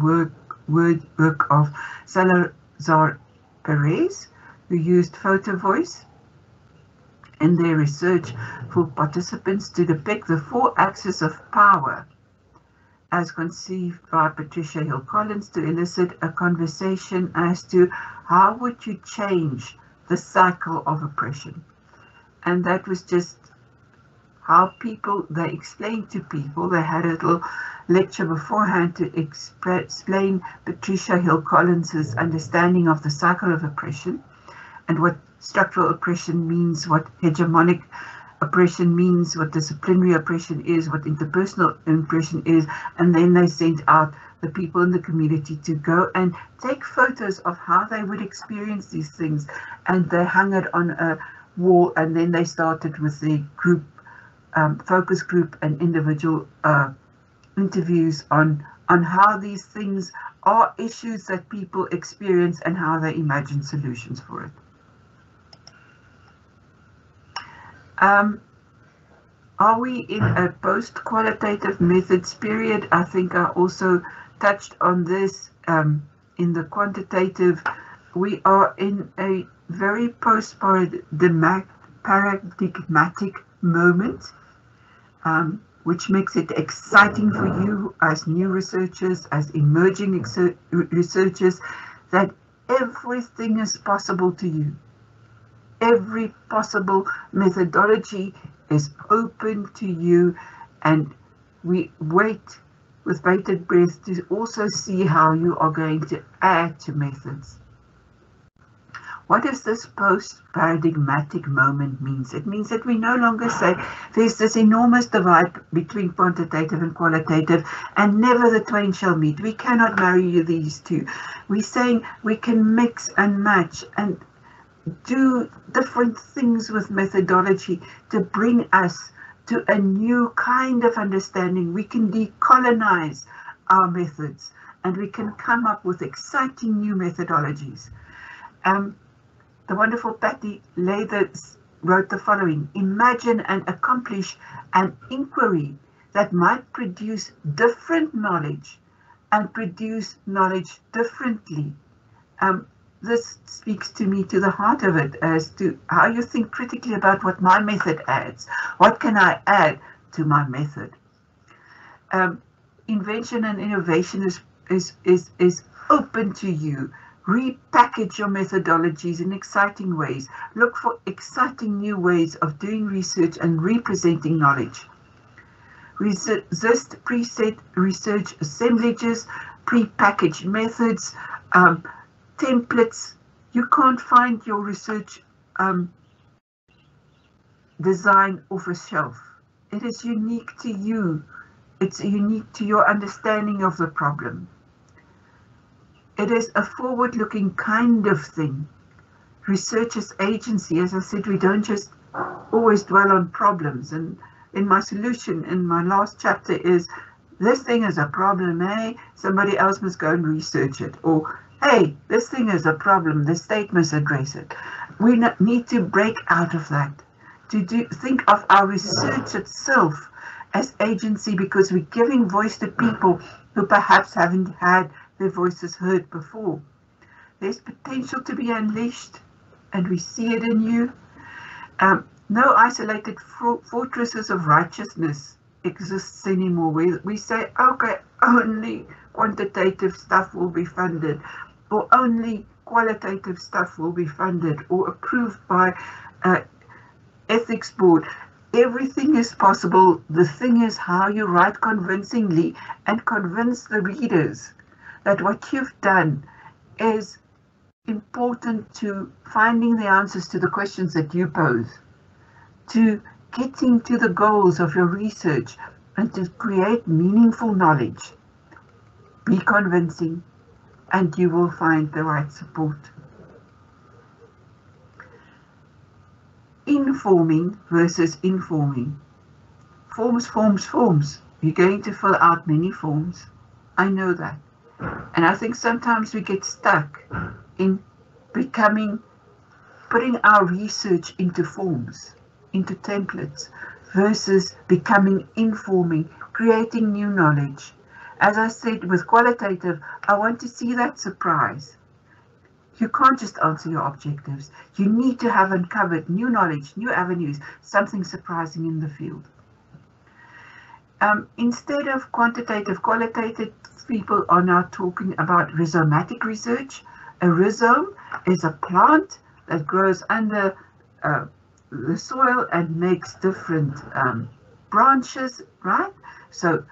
work of Salazar Perez, who used photo voice in their research for participants to depict the four axes of power as conceived by Patricia Hill Collins to elicit a conversation as to how would you change the cycle of oppression. And that was just how they explained to people. They had a little lecture beforehand to explain Patricia Hill Collins's understanding of the cycle of oppression and what structural oppression means, what hegemonic oppression means, what disciplinary oppression is, what interpersonal oppression is, and then they sent out the people in the community to go and take photos of how they would experience these things, and they hung it on a wall, and then they started with the group focus group and individual interviews on how these things are issues that people experience and how they imagine solutions for it. Are we in a post-qualitative methods period? I think I also touched on this in the quantitative. We are in a very post-paradigmatic moment, which makes it exciting for you as new researchers, as emerging researchers, that everything is possible to you. Every possible methodology is open to you, and we wait with bated breath to also see how you are going to add to methods. What does this post-paradigmatic moment mean? It means that we no longer say there's this enormous divide between quantitative and qualitative, and never the twain shall meet. We cannot marry these two. We're saying we can mix and match, and do different things with methodology to bring us to a new kind of understanding. We can decolonize our methods and we can come up with exciting new methodologies. The wonderful Patty Lathers wrote the following: imagine and accomplish an inquiry that might produce different knowledge and produce knowledge differently. This speaks to me to the heart of it, as to how you think critically about what my method adds. What can I add to my method? Invention and innovation is open to you. Repackage your methodologies in exciting ways. Look for exciting new ways of doing research and representing knowledge. Resist preset research assemblages, prepackaged methods, templates. You can't find your research design off a shelf. It is unique to you. It's unique to your understanding of the problem. It is a forward-looking kind of thing. Research as agency, as I said, we don't just always dwell on problems. And in my solution, in my last chapter, is this thing is a problem, eh? Somebody else must go and research it. Or, hey, this thing is a problem, the state must address it. We need to break out of that, to think of our research itself as agency, because we're giving voice to people who perhaps haven't had their voices heard before. There's potential to be unleashed, and we see it in you. No isolated fortresses of righteousness exists anymore. We say, okay, only quantitative stuff will be funded, or only qualitative stuff will be funded, or approved by ethics board. Everything is possible. The thing is how you write convincingly and convince the readers that what you've done is important to finding the answers to the questions that you pose, to getting to the goals of your research, and to create meaningful knowledge. Be convincing, and you will find the right support. Informing versus informing. Forms, forms, forms. You're going to fill out many forms. I know that. And I think sometimes we get stuck in putting our research into forms, into templates, versus becoming informing, creating new knowledge. As I said with qualitative, I want to see that surprise. You can't just answer your objectives. You need to have uncovered new knowledge, new avenues, something surprising in the field. Instead of quantitative, qualitative, people are now talking about rhizomatic research. A rhizome is a plant that grows under the soil and makes different branches, right? So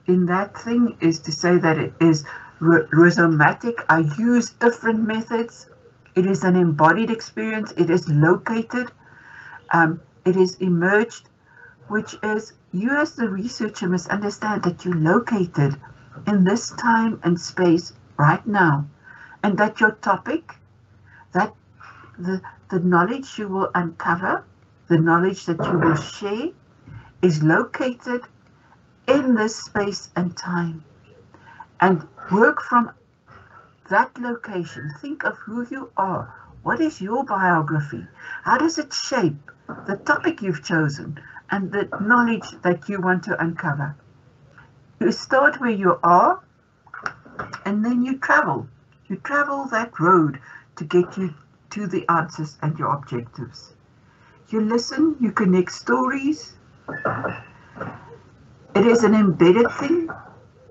in that thing is to say that it is rhizomatic. I use different methods. It is an embodied experience. It is located. It is emerged, which is you as the researcher must understand that you're located in this time and space right now, and that your topic, that the knowledge you will uncover, the knowledge that you will share, is located in this space and time. And work from that location. Think of who you are. What is your biography? How does it shape the topic you've chosen and the knowledge that you want to uncover? You start where you are, and then you travel. You travel that road to get you to the answers and your objectives. You listen, you connect stories. It is an embedded thing.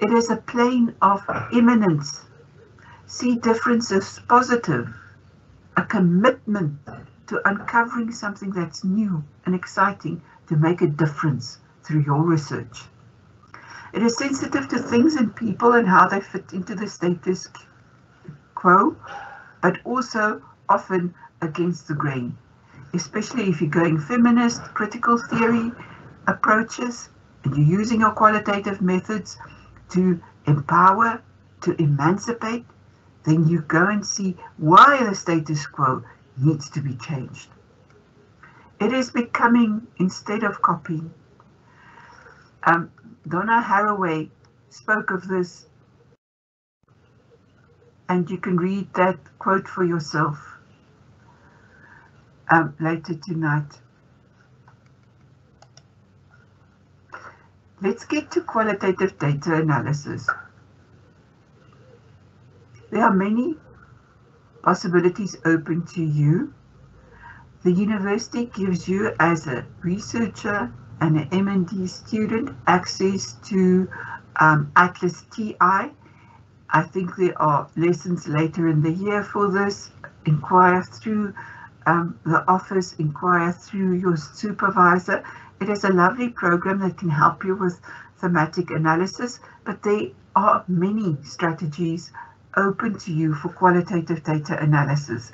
It is a plane of immanence. See difference as positive, a commitment to uncovering something that's new and exciting to make a difference through your research. It is sensitive to things and people and how they fit into the status quo, but also often against the grain, especially if you're going feminist, critical theory approaches, and you're using your qualitative methods to empower, to emancipate. Then you go and see why the status quo needs to be changed. It is becoming instead of copying. Donna Haraway spoke of this, and you can read that quote for yourself later tonight. Let's get to qualitative data analysis. There are many possibilities open to you. The university gives you, as a researcher and an M&D student, access to Atlas TI. I think there are lessons later in the year for this. Inquire through the office, inquire through your supervisor. It is a lovely program that can help you with thematic analysis, but there are many strategies open to you for qualitative data analysis.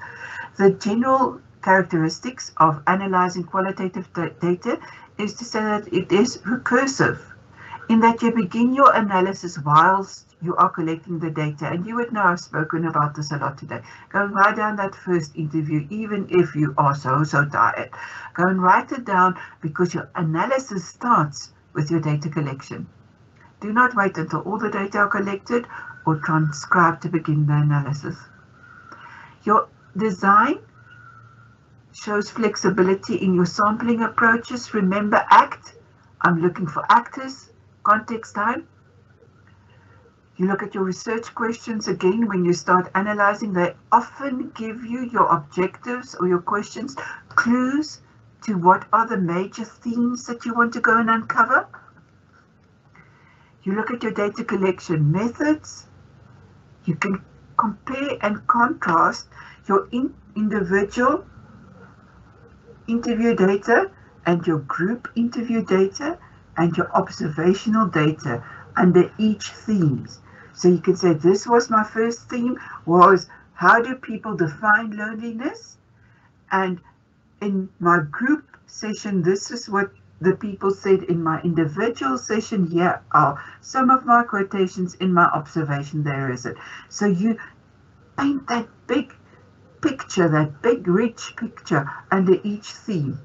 The general characteristics of analyzing qualitative data is to say that it is recursive, in that you begin your analysis whilst you are collecting the data. And you would know I've spoken about this a lot today. Go and write down that first interview, even if you are so tired. Go and write it down, because your analysis starts with your data collection. Do not wait until all the data are collected or transcribed to begin the analysis. Your design shows flexibility in your sampling approaches. Remember, ACT. I'm looking for actors. Context time. You look at your research questions again when you start analyzing. They often give you your objectives or your questions, clues to what are the major themes that you want to go and uncover. You look at your data collection methods. You can compare and contrast your individual interview data and your group interview data and your observational data under each themes. So you can say, this was my first theme, was how do people define loneliness? And in my group session, this is what the people said. In my individual session, here are some of my quotations. In my observation, there is it. So you paint that big picture, that big rich picture under each theme.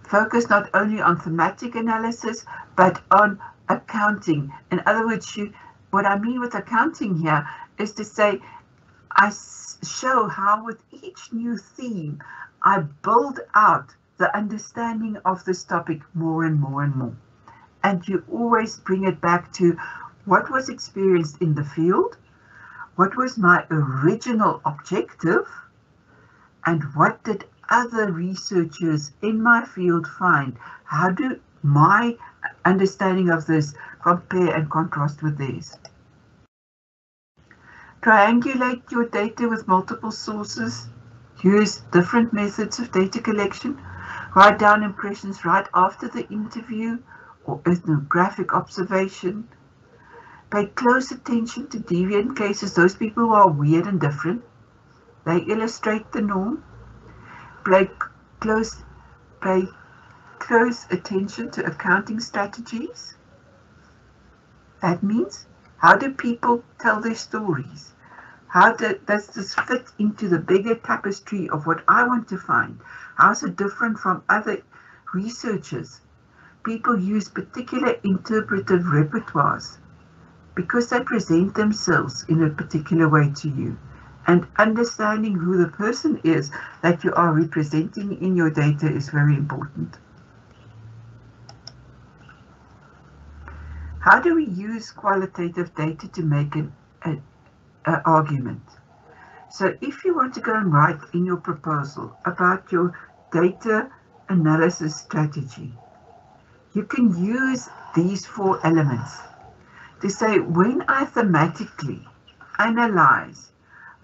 Focus not only on thematic analysis, but on accounting. In other words, what I mean with accounting here is to say, I show how with each new theme, I build out the understanding of this topic more and more and more. And you always bring it back to what was experienced in the field, what was my original objective, and what did other researchers in my field find? How do my understanding of this compare and contrast with theirs? Triangulate your data with multiple sources. Use different methods of data collection. Write down impressions right after the interview or ethnographic observation. Pay close attention to deviant cases, those people who are weird and different. They illustrate the norm. Pay close attention to accounting strategies. That means, how do people tell their stories? How does this fit into the bigger tapestry of what I want to find? How is it different from other researchers? People use particular interpretive repertoires because they present themselves in a particular way to you. And understanding who the person is that you are representing in your data is very important. How do we use qualitative data to make an argument? So if you want to go and write in your proposal about your data analysis strategy, you can use these 4 elements to say, when I thematically analyze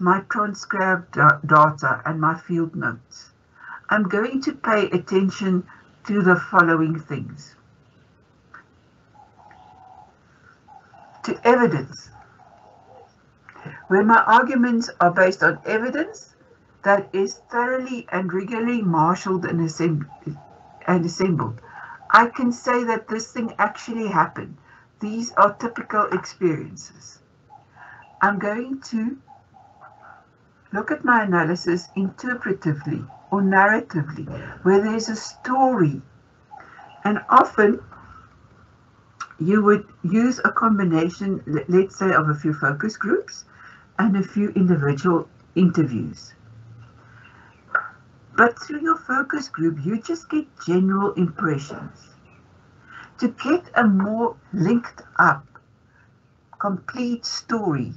my transcribed data and my field notes, I'm going to pay attention to the following things. To evidence. Where my arguments are based on evidence that is thoroughly and regularly marshaled and assembled, I can say that this thing actually happened. These are typical experiences. I'm going to look at my analysis interpretively or narratively, where there's a story. And often you would use a combination, let's say, of a few focus groups and a few individual interviews. But through your focus group, you just get general impressions. To get a more linked up, complete story,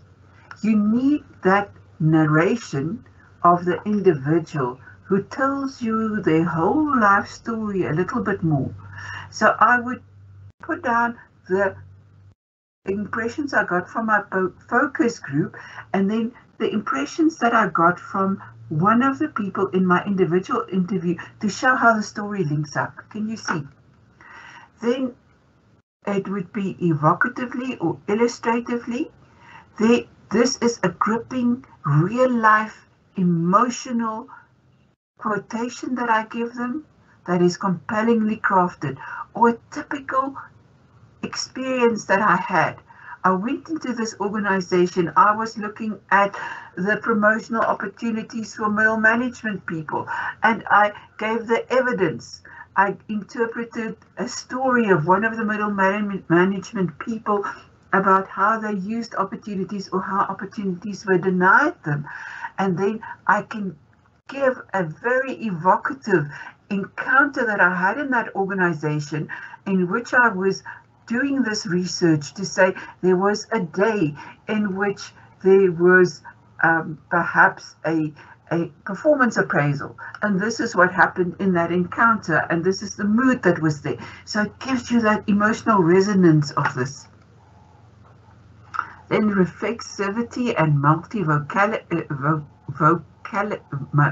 you need that narration of the individual who tells you their whole life story a little bit more. So I would put down the impressions I got from my focus group, and then the impressions that I got from one of the people in my individual interview to show how the story links up. Can you see? Then it would be evocatively or illustratively. This is a gripping, real-life, emotional quotation that I give them that is compellingly crafted, or a typical experience that I had. I went into this organization, I was looking at the promotional opportunities for middle management people, and I gave the evidence. I interpreted a story of one of the middle management people about how they used opportunities or how opportunities were denied them. And then I can give a very evocative encounter that I had in that organization in which I was doing this research to say there was a day in which there was perhaps a performance appraisal, and this is what happened in that encounter, and this is the mood that was there. So it gives you that emotional resonance of this. Then reflexivity and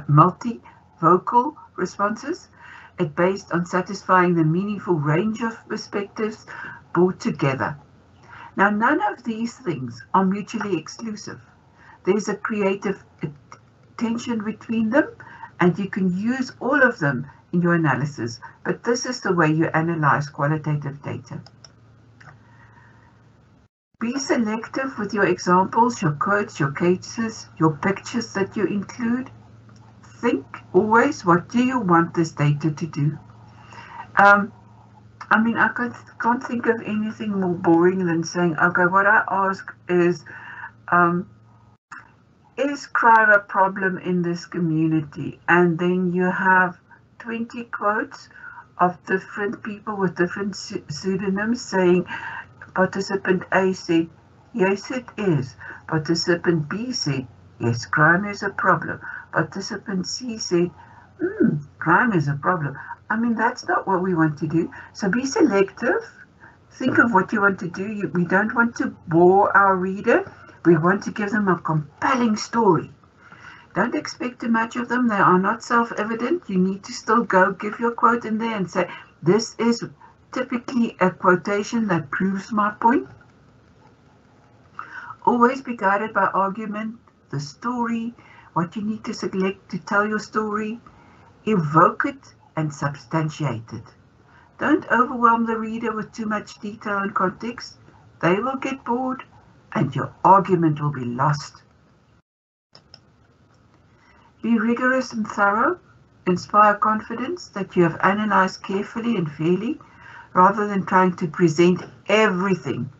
multi-vocal responses. It based on satisfying the meaningful range of perspectives brought together. Now, none of these things are mutually exclusive. There's a creative tension between them, and you can use all of them in your analysis, but this is the way you analyze qualitative data. Be selective with your examples, your quotes, your cases, your pictures that you include. Think always, what do you want this data to do? I mean, I can't think of anything more boring than saying, okay, what I ask is crime a problem in this community? And then you have 20 quotes of different people with different pseudonyms saying, participant A said, yes, it is. Participant B said, yes, crime is a problem. Participant C said, crime is a problem. I mean, that's not what we want to do. So be selective. Think of what you want to do. We don't want to bore our reader. We want to give them a compelling story. Don't expect too much of them. They are not self-evident. You need to still go give your quote in there and say, this is typically a quotation that proves my point. Always be guided by argument, the story, what you need to select to tell your story. Evoke it and substantiate it. Don't overwhelm the reader with too much detail and context. They will get bored and your argument will be lost. Be rigorous and thorough. Inspire confidence that you have analyzed carefully and fairly, rather than trying to present everything.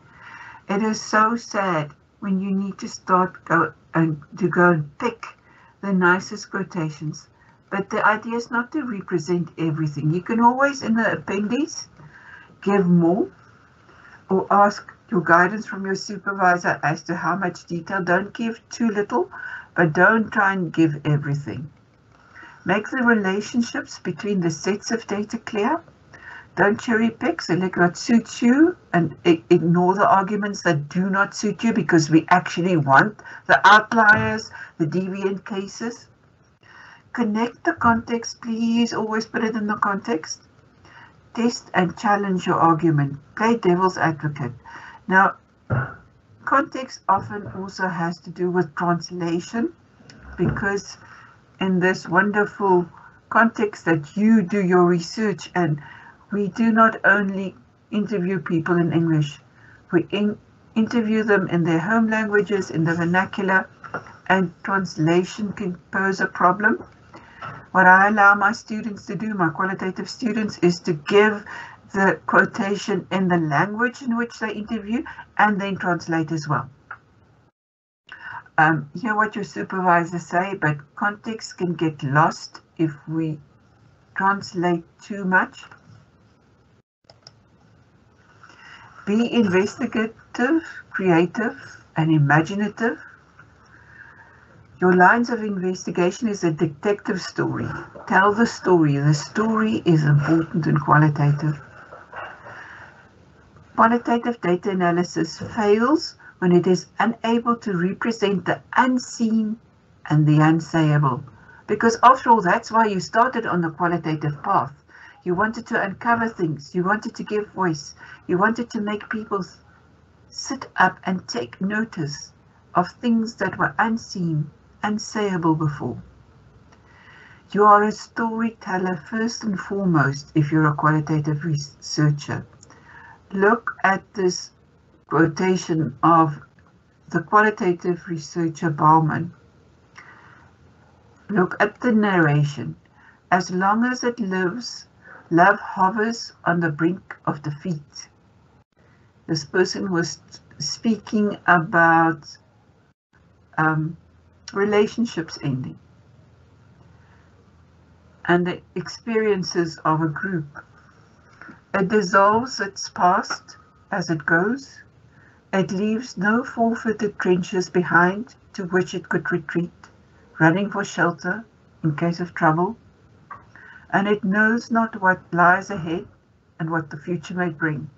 It is so sad when you need to go and pick the nicest quotations. But the idea is not to represent everything. You can always, in the appendix, give more or ask your guidance from your supervisor as to how much detail. Don't give too little, but don't try and give everything. Make the relationships between the sets of data clear. Don't cherry pick, select what suits you and ignore the arguments that do not suit you, because we actually want the outliers, the deviant cases. Connect the context, please always put it in the context. Test and challenge your argument. Play devil's advocate. Now, context often also has to do with translation, because in this wonderful context that you do your research, and we do not only interview people in English, we interview them in their home languages, in the vernacular, and translation can pose a problem. What I allow my students to do, my qualitative students, is to give the quotation in the language in which they interview and then translate as well. Hear what your supervisors say, but context can get lost if we translate too much. Be investigative, creative, and imaginative. Your lines of investigation is a detective story. Tell the story. The story is important in qualitative. Qualitative data analysis fails when it is unable to represent the unseen and the unsayable. Because after all, that's why you started on the qualitative path. You wanted to uncover things. You wanted to give voice. You wanted to make people sit up and take notice of things that were unseen, unsayable before. You are a storyteller first and foremost if you're a qualitative researcher. Look at this quotation of the qualitative researcher Bauman. Look at the narration. As long as it lives, love hovers on the brink of defeat. This person was speaking about relationships ending and the experiences of a group. It dissolves its past as it goes. It leaves no forfeited trenches behind to which it could retreat, running for shelter in case of trouble. And it knows not what lies ahead and what the future may bring.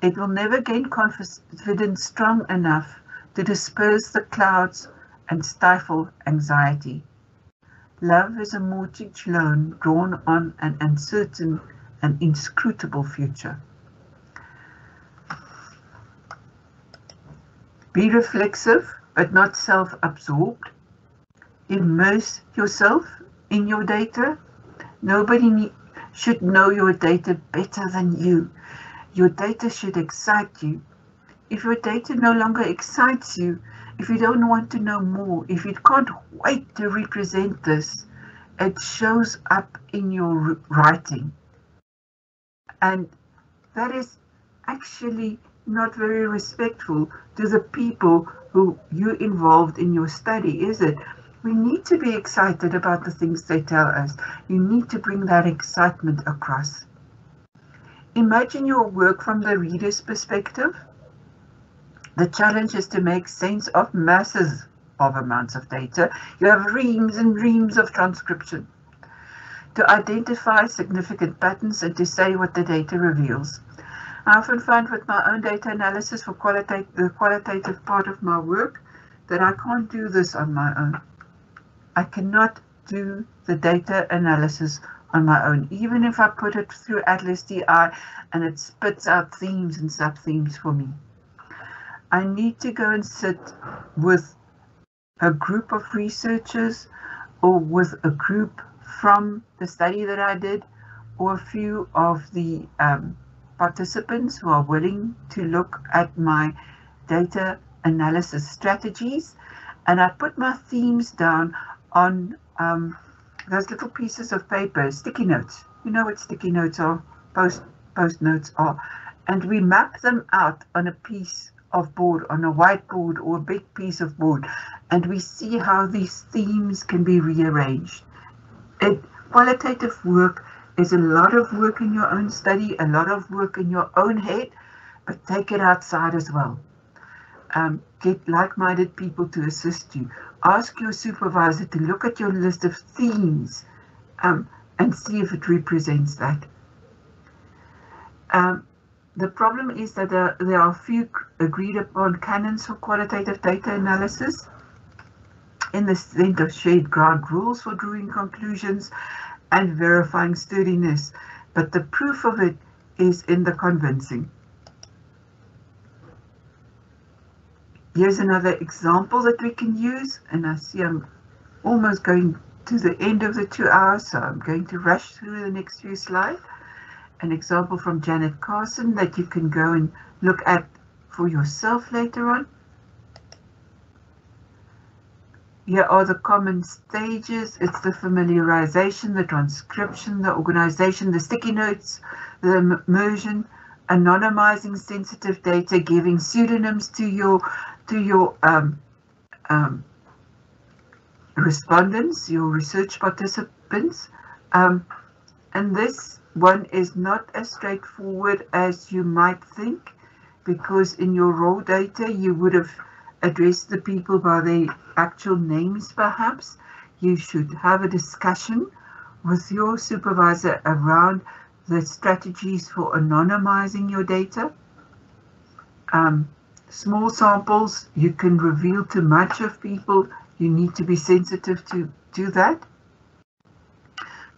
It will never gain confidence strong enough to disperse the clouds and stifle anxiety. Love is a mortgage loan drawn on an uncertain and inscrutable future. Be reflexive, but not self-absorbed. Immerse yourself in your data. Nobody should know your data better than you. Your data should excite you. If your data no longer excites you, if you don't want to know more, if you can't wait to represent this, it shows up in your writing. And that is actually not very respectful to the people who you involved in your study, is it? We need to be excited about the things they tell us. You need to bring that excitement across. Imagine your work from the reader's perspective. The challenge is to make sense of masses of amounts of data. You have reams and reams of transcription. To identify significant patterns and to say what the data reveals. I often find with my own data analysis for the qualitative part of my work that I can't do this on my own. I cannot do the data analysis on my own, even if I put it through Atlas DI and it spits out themes and sub-themes for me. I need to go and sit with a group of researchers or with a group from the study that I did, or a few of the participants who are willing to look at my data analysis strategies, and I put my themes down on those little pieces of paper, sticky notes. You know what sticky notes are, post notes are, and we map them out on a piece of board, on a whiteboard or a big piece of board, and we see how these themes can be rearranged. Qualitative work is a lot of work in your own study, a lot of work in your own head, but take it outside as well. Get like-minded people to assist you. Ask your supervisor to look at your list of themes and see if it represents that. The problem is that there are few agreed upon canons for qualitative data analysis in the sense of shared ground rules for drawing conclusions and verifying sturdiness, but the proof of it is in the convincing. Here's another example that we can use, and I see I'm almost going to the end of the 2 hours, so I'm going to rush through the next few slides. An example from Janet Carson that you can go and look at for yourself later on. Here are the common stages. It's the familiarization, the transcription, the organization, the sticky notes, the immersion, anonymizing sensitive data, giving pseudonyms to your respondents, your research participants. And this one is not as straightforward as you might think, because in your raw data you would have addressed the people by their actual names perhaps. You should have a discussion with your supervisor around the strategies for anonymizing your data. Small samples, you can reveal too much of people. You need to be sensitive to do that.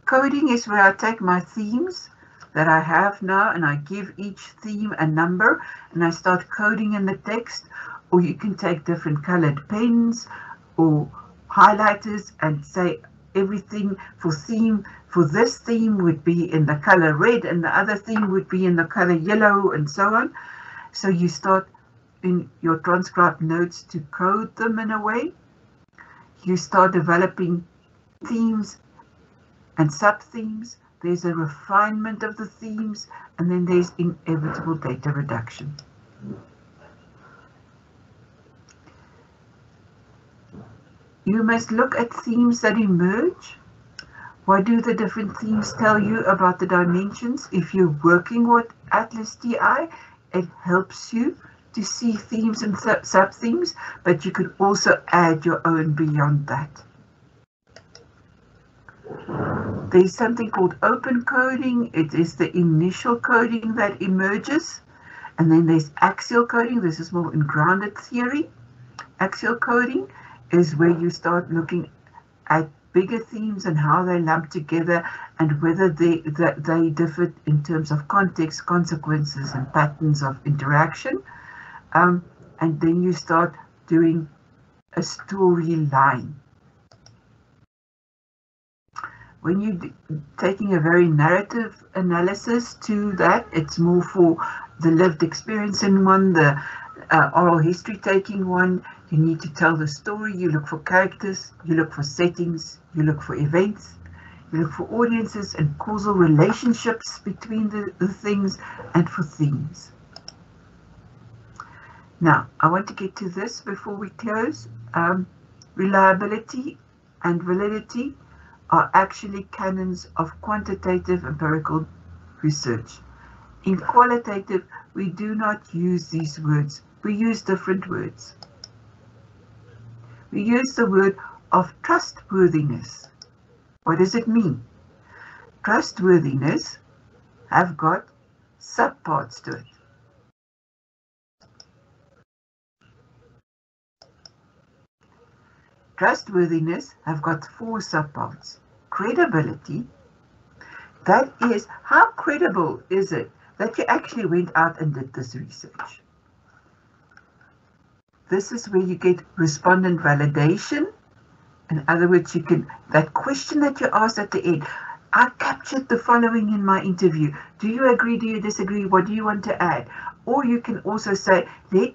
Coding is where I take my themes that I have now and I give each theme a number and I start coding in the text. Or you can take different colored pens or highlighters and say everything for this theme would be in the color red and the other theme would be in the color yellow and so on. So you start in your transcribed notes to code them in a way. You start developing themes and sub-themes. There's a refinement of the themes, and then there's inevitable data reduction. You must look at themes that emerge. What do the different themes tell you about the dimensions? If you're working with Atlas TI, it helps you to see themes and sub-themes, but you could also add your own beyond that. There's something called open coding. It is the initial coding that emerges. And then there's axial coding. This is more in grounded theory. Axial coding is where you start looking at bigger themes and how they lump together and whether they differ in terms of context, consequences, and patterns of interaction. And then you start doing a storyline. When you're taking a very narrative analysis to that, it's more for the lived experience in one, the oral history taking one. You need to tell the story. You look for characters, you look for settings, you look for events, you look for audiences and causal relationships between the things, and for themes. Now, I want to get to this before we close. Reliability and validity are actually canons of quantitative empirical research. In qualitative, we do not use these words. We use different words. We use the word of trustworthiness. What does it mean? Trustworthiness have got subparts to it. Trustworthiness have got 4 subparts. Credibility, that is, how credible is it that you actually went out and did this research? This is where you get respondent validation. In other words, you can, that question that you asked at the end, I captured the following in my interview. Do you agree? Do you disagree? What do you want to add? Or you can also say, let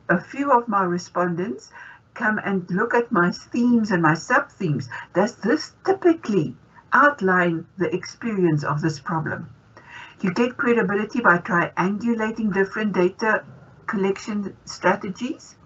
a few of my respondents come and look at my themes and my sub-themes. Does this typically outline the experience of this problem? You get credibility by triangulating different data collection strategies.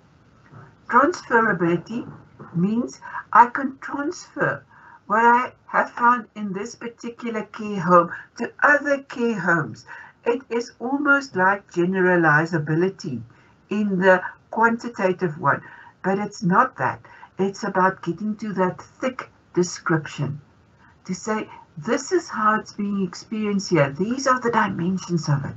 Transferability means I can transfer what I have found in this particular care home to other care homes. It is almost like generalizability in the quantitative one. But it's not that. It's about getting to that thick description to say, this is how it's being experienced here. These are the dimensions of it.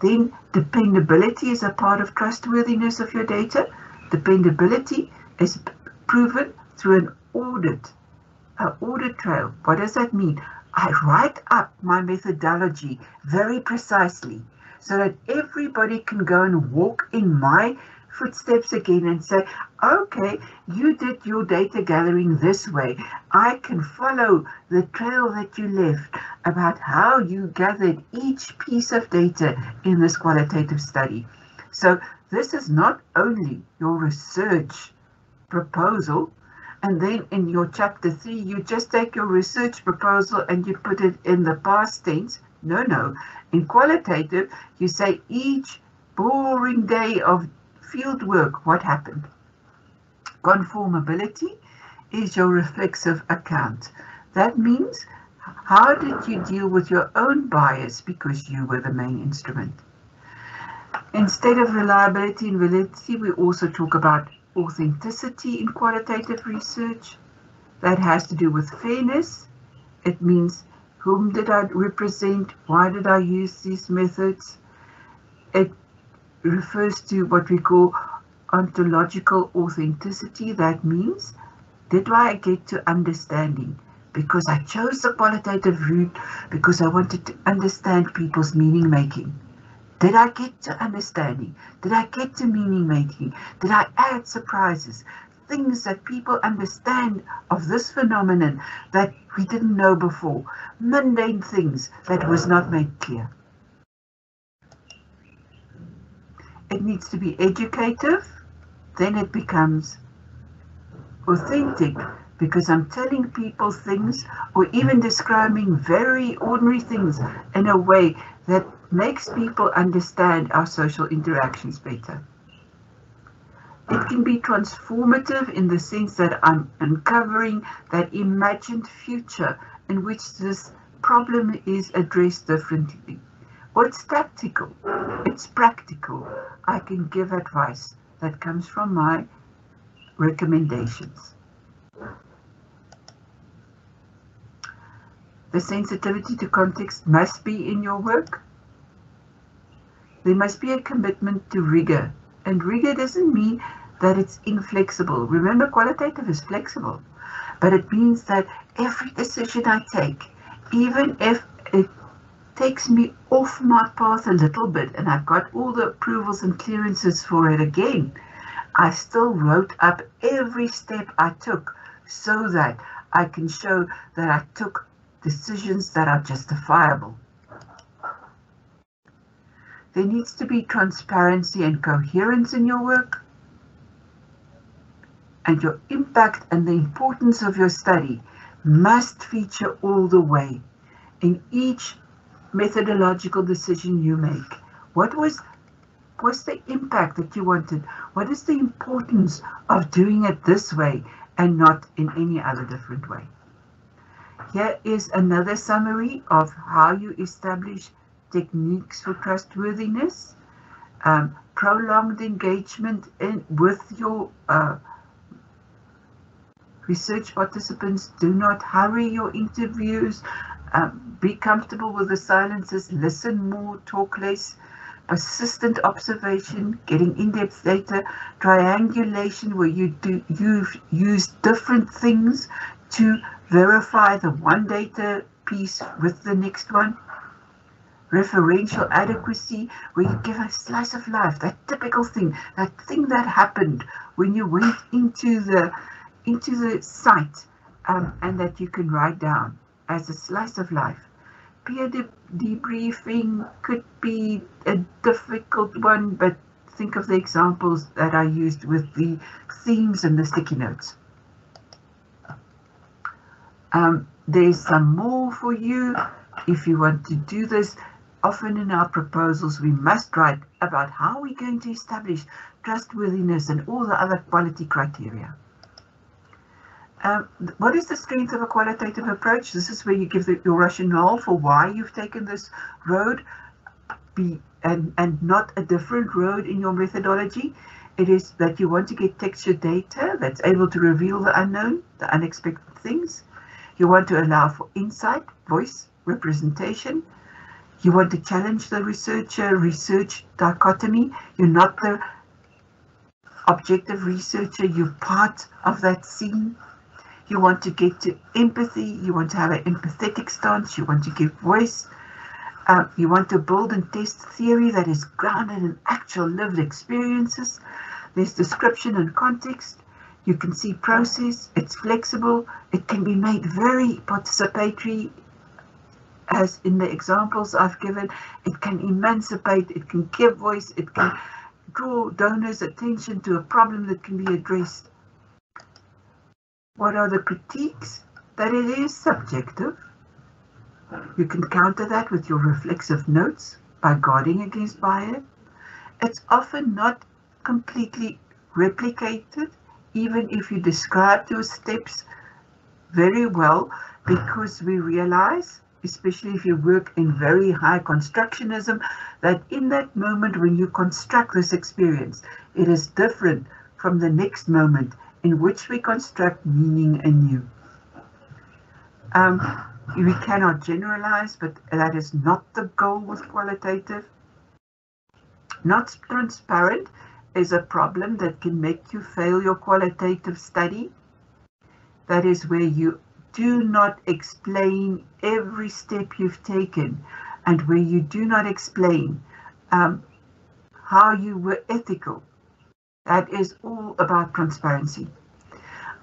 Then dependability is a part of trustworthiness of your data. Dependability is proven through an audit trail. What does that mean? I write up my methodology very precisely so that everybody can go and walk in my footsteps again and say, okay, you did your data gathering this way. I can follow the trail that you left about how you gathered each piece of data in this qualitative study. So this is not only your research proposal, and then in your chapter 3, you just take your research proposal and you put it in the past tense. No. In qualitative, you say each boring day of field work, what happened? Conformability is your reflexive account. That means, how did you deal with your own bias because you were the main instrument? Instead of reliability and validity, we also talk about authenticity in qualitative research. That has to do with fairness. It means, whom did I represent? Why did I use these methods? It refers to what we call ontological authenticity. That means, did I get to understanding? Because I chose the qualitative route because I wanted to understand people's meaning making. Did I get to understanding? Did I get to meaning making? Did I add surprises? Things that people understand of this phenomenon that we didn't know before. Mundane things that was not made clear. It needs to be educative. Then it becomes authentic, because I'm telling people things or even describing very ordinary things in a way that makes people understand our social interactions better. It can be transformative in the sense that I'm uncovering that imagined future in which this problem is addressed differently. Or it's tactical, it's practical. I can give advice that comes from my recommendations. The sensitivity to context must be in your work. There must be a commitment to rigor. And rigor doesn't mean that it's inflexible. Remember, qualitative is flexible. But it means that every decision I take, even if it takes me off my path a little bit and I've got all the approvals and clearances for it again, I still wrote up every step I took so that I can show that I took decisions that are justifiable. There needs to be transparency and coherence in your work, and your impact and the importance of your study must feature all the way in each methodological decision you make. What was the impact that you wanted? What is the importance of doing it this way and not in any other different way? Here is another summary of how you establish techniques for trustworthiness. Prolonged engagement with your research participants. Do not hurry your interviews. Be comfortable with the silences. Listen more, talk less. Persistent observation, getting in-depth data. Triangulation, where you use different things to verify the one data piece with the next one. Referential adequacy, where you give a slice of life, that typical thing, that thing that happened when you went into the site, and that you can write down as a slice of life. Peer debriefing could be a difficult one, but think of the examples that I used with the themes and the sticky notes. There's some more for you if you want to do this. Often in our proposals, we must write about how we're going to establish trustworthiness and all the other quality criteria. What is the strength of a qualitative approach? This is where you give your rationale for why you've taken this road and not a different road in your methodology. It is that you want to get textured data that's able to reveal the unknown, the unexpected things. You want to allow for insight, voice, representation. You want to challenge the researcher-research dichotomy. You're not the objective researcher, you're part of that scene. You want to get to empathy. You want to have an empathetic stance. You want to give voice. You want to build and test theory that is grounded in actual lived experiences. There's description and context. You can see process. It's flexible. It can be made very participatory, as in the examples I've given. It can emancipate. It can give voice. It can draw donors' attention to a problem that can be addressed. What are the critiques? That it is subjective. You can counter that with your reflexive notes by guarding against bias. It's often not completely replicated, even if you describe your steps very well, because we realize, especially if you work in very high constructionism, that in that moment when you construct this experience, it is different from the next moment in which we construct meaning anew. We cannot generalize, but that is not the goal with qualitative. Not transparent is a problem that can make you fail your qualitative study. That is where you do not explain every step you've taken, and where you do not explain how you were ethical. That is all about transparency.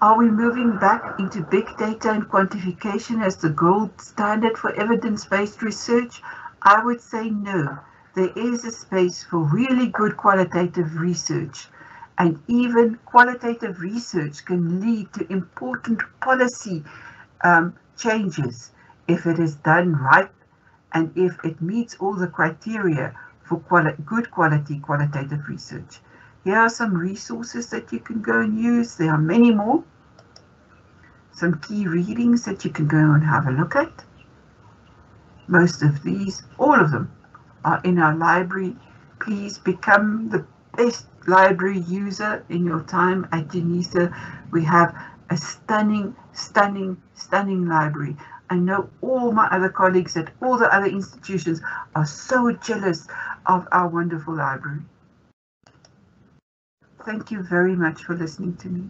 Are we moving back into big data and quantification as the gold standard for evidence-based research? I would say no. There is a space for really good qualitative research, and even qualitative research can lead to important policy changes if it is done right and if it meets all the criteria for good quality qualitative research. Here are some resources that you can go and use. There are many more. Some key readings that you can go and have a look at. Most of these, all of them, are in our library. Please become the best library user in your time at Genisa. We have a stunning, stunning, stunning library. I know all my other colleagues at all the other institutions are so jealous of our wonderful library. Thank you very much for listening to me.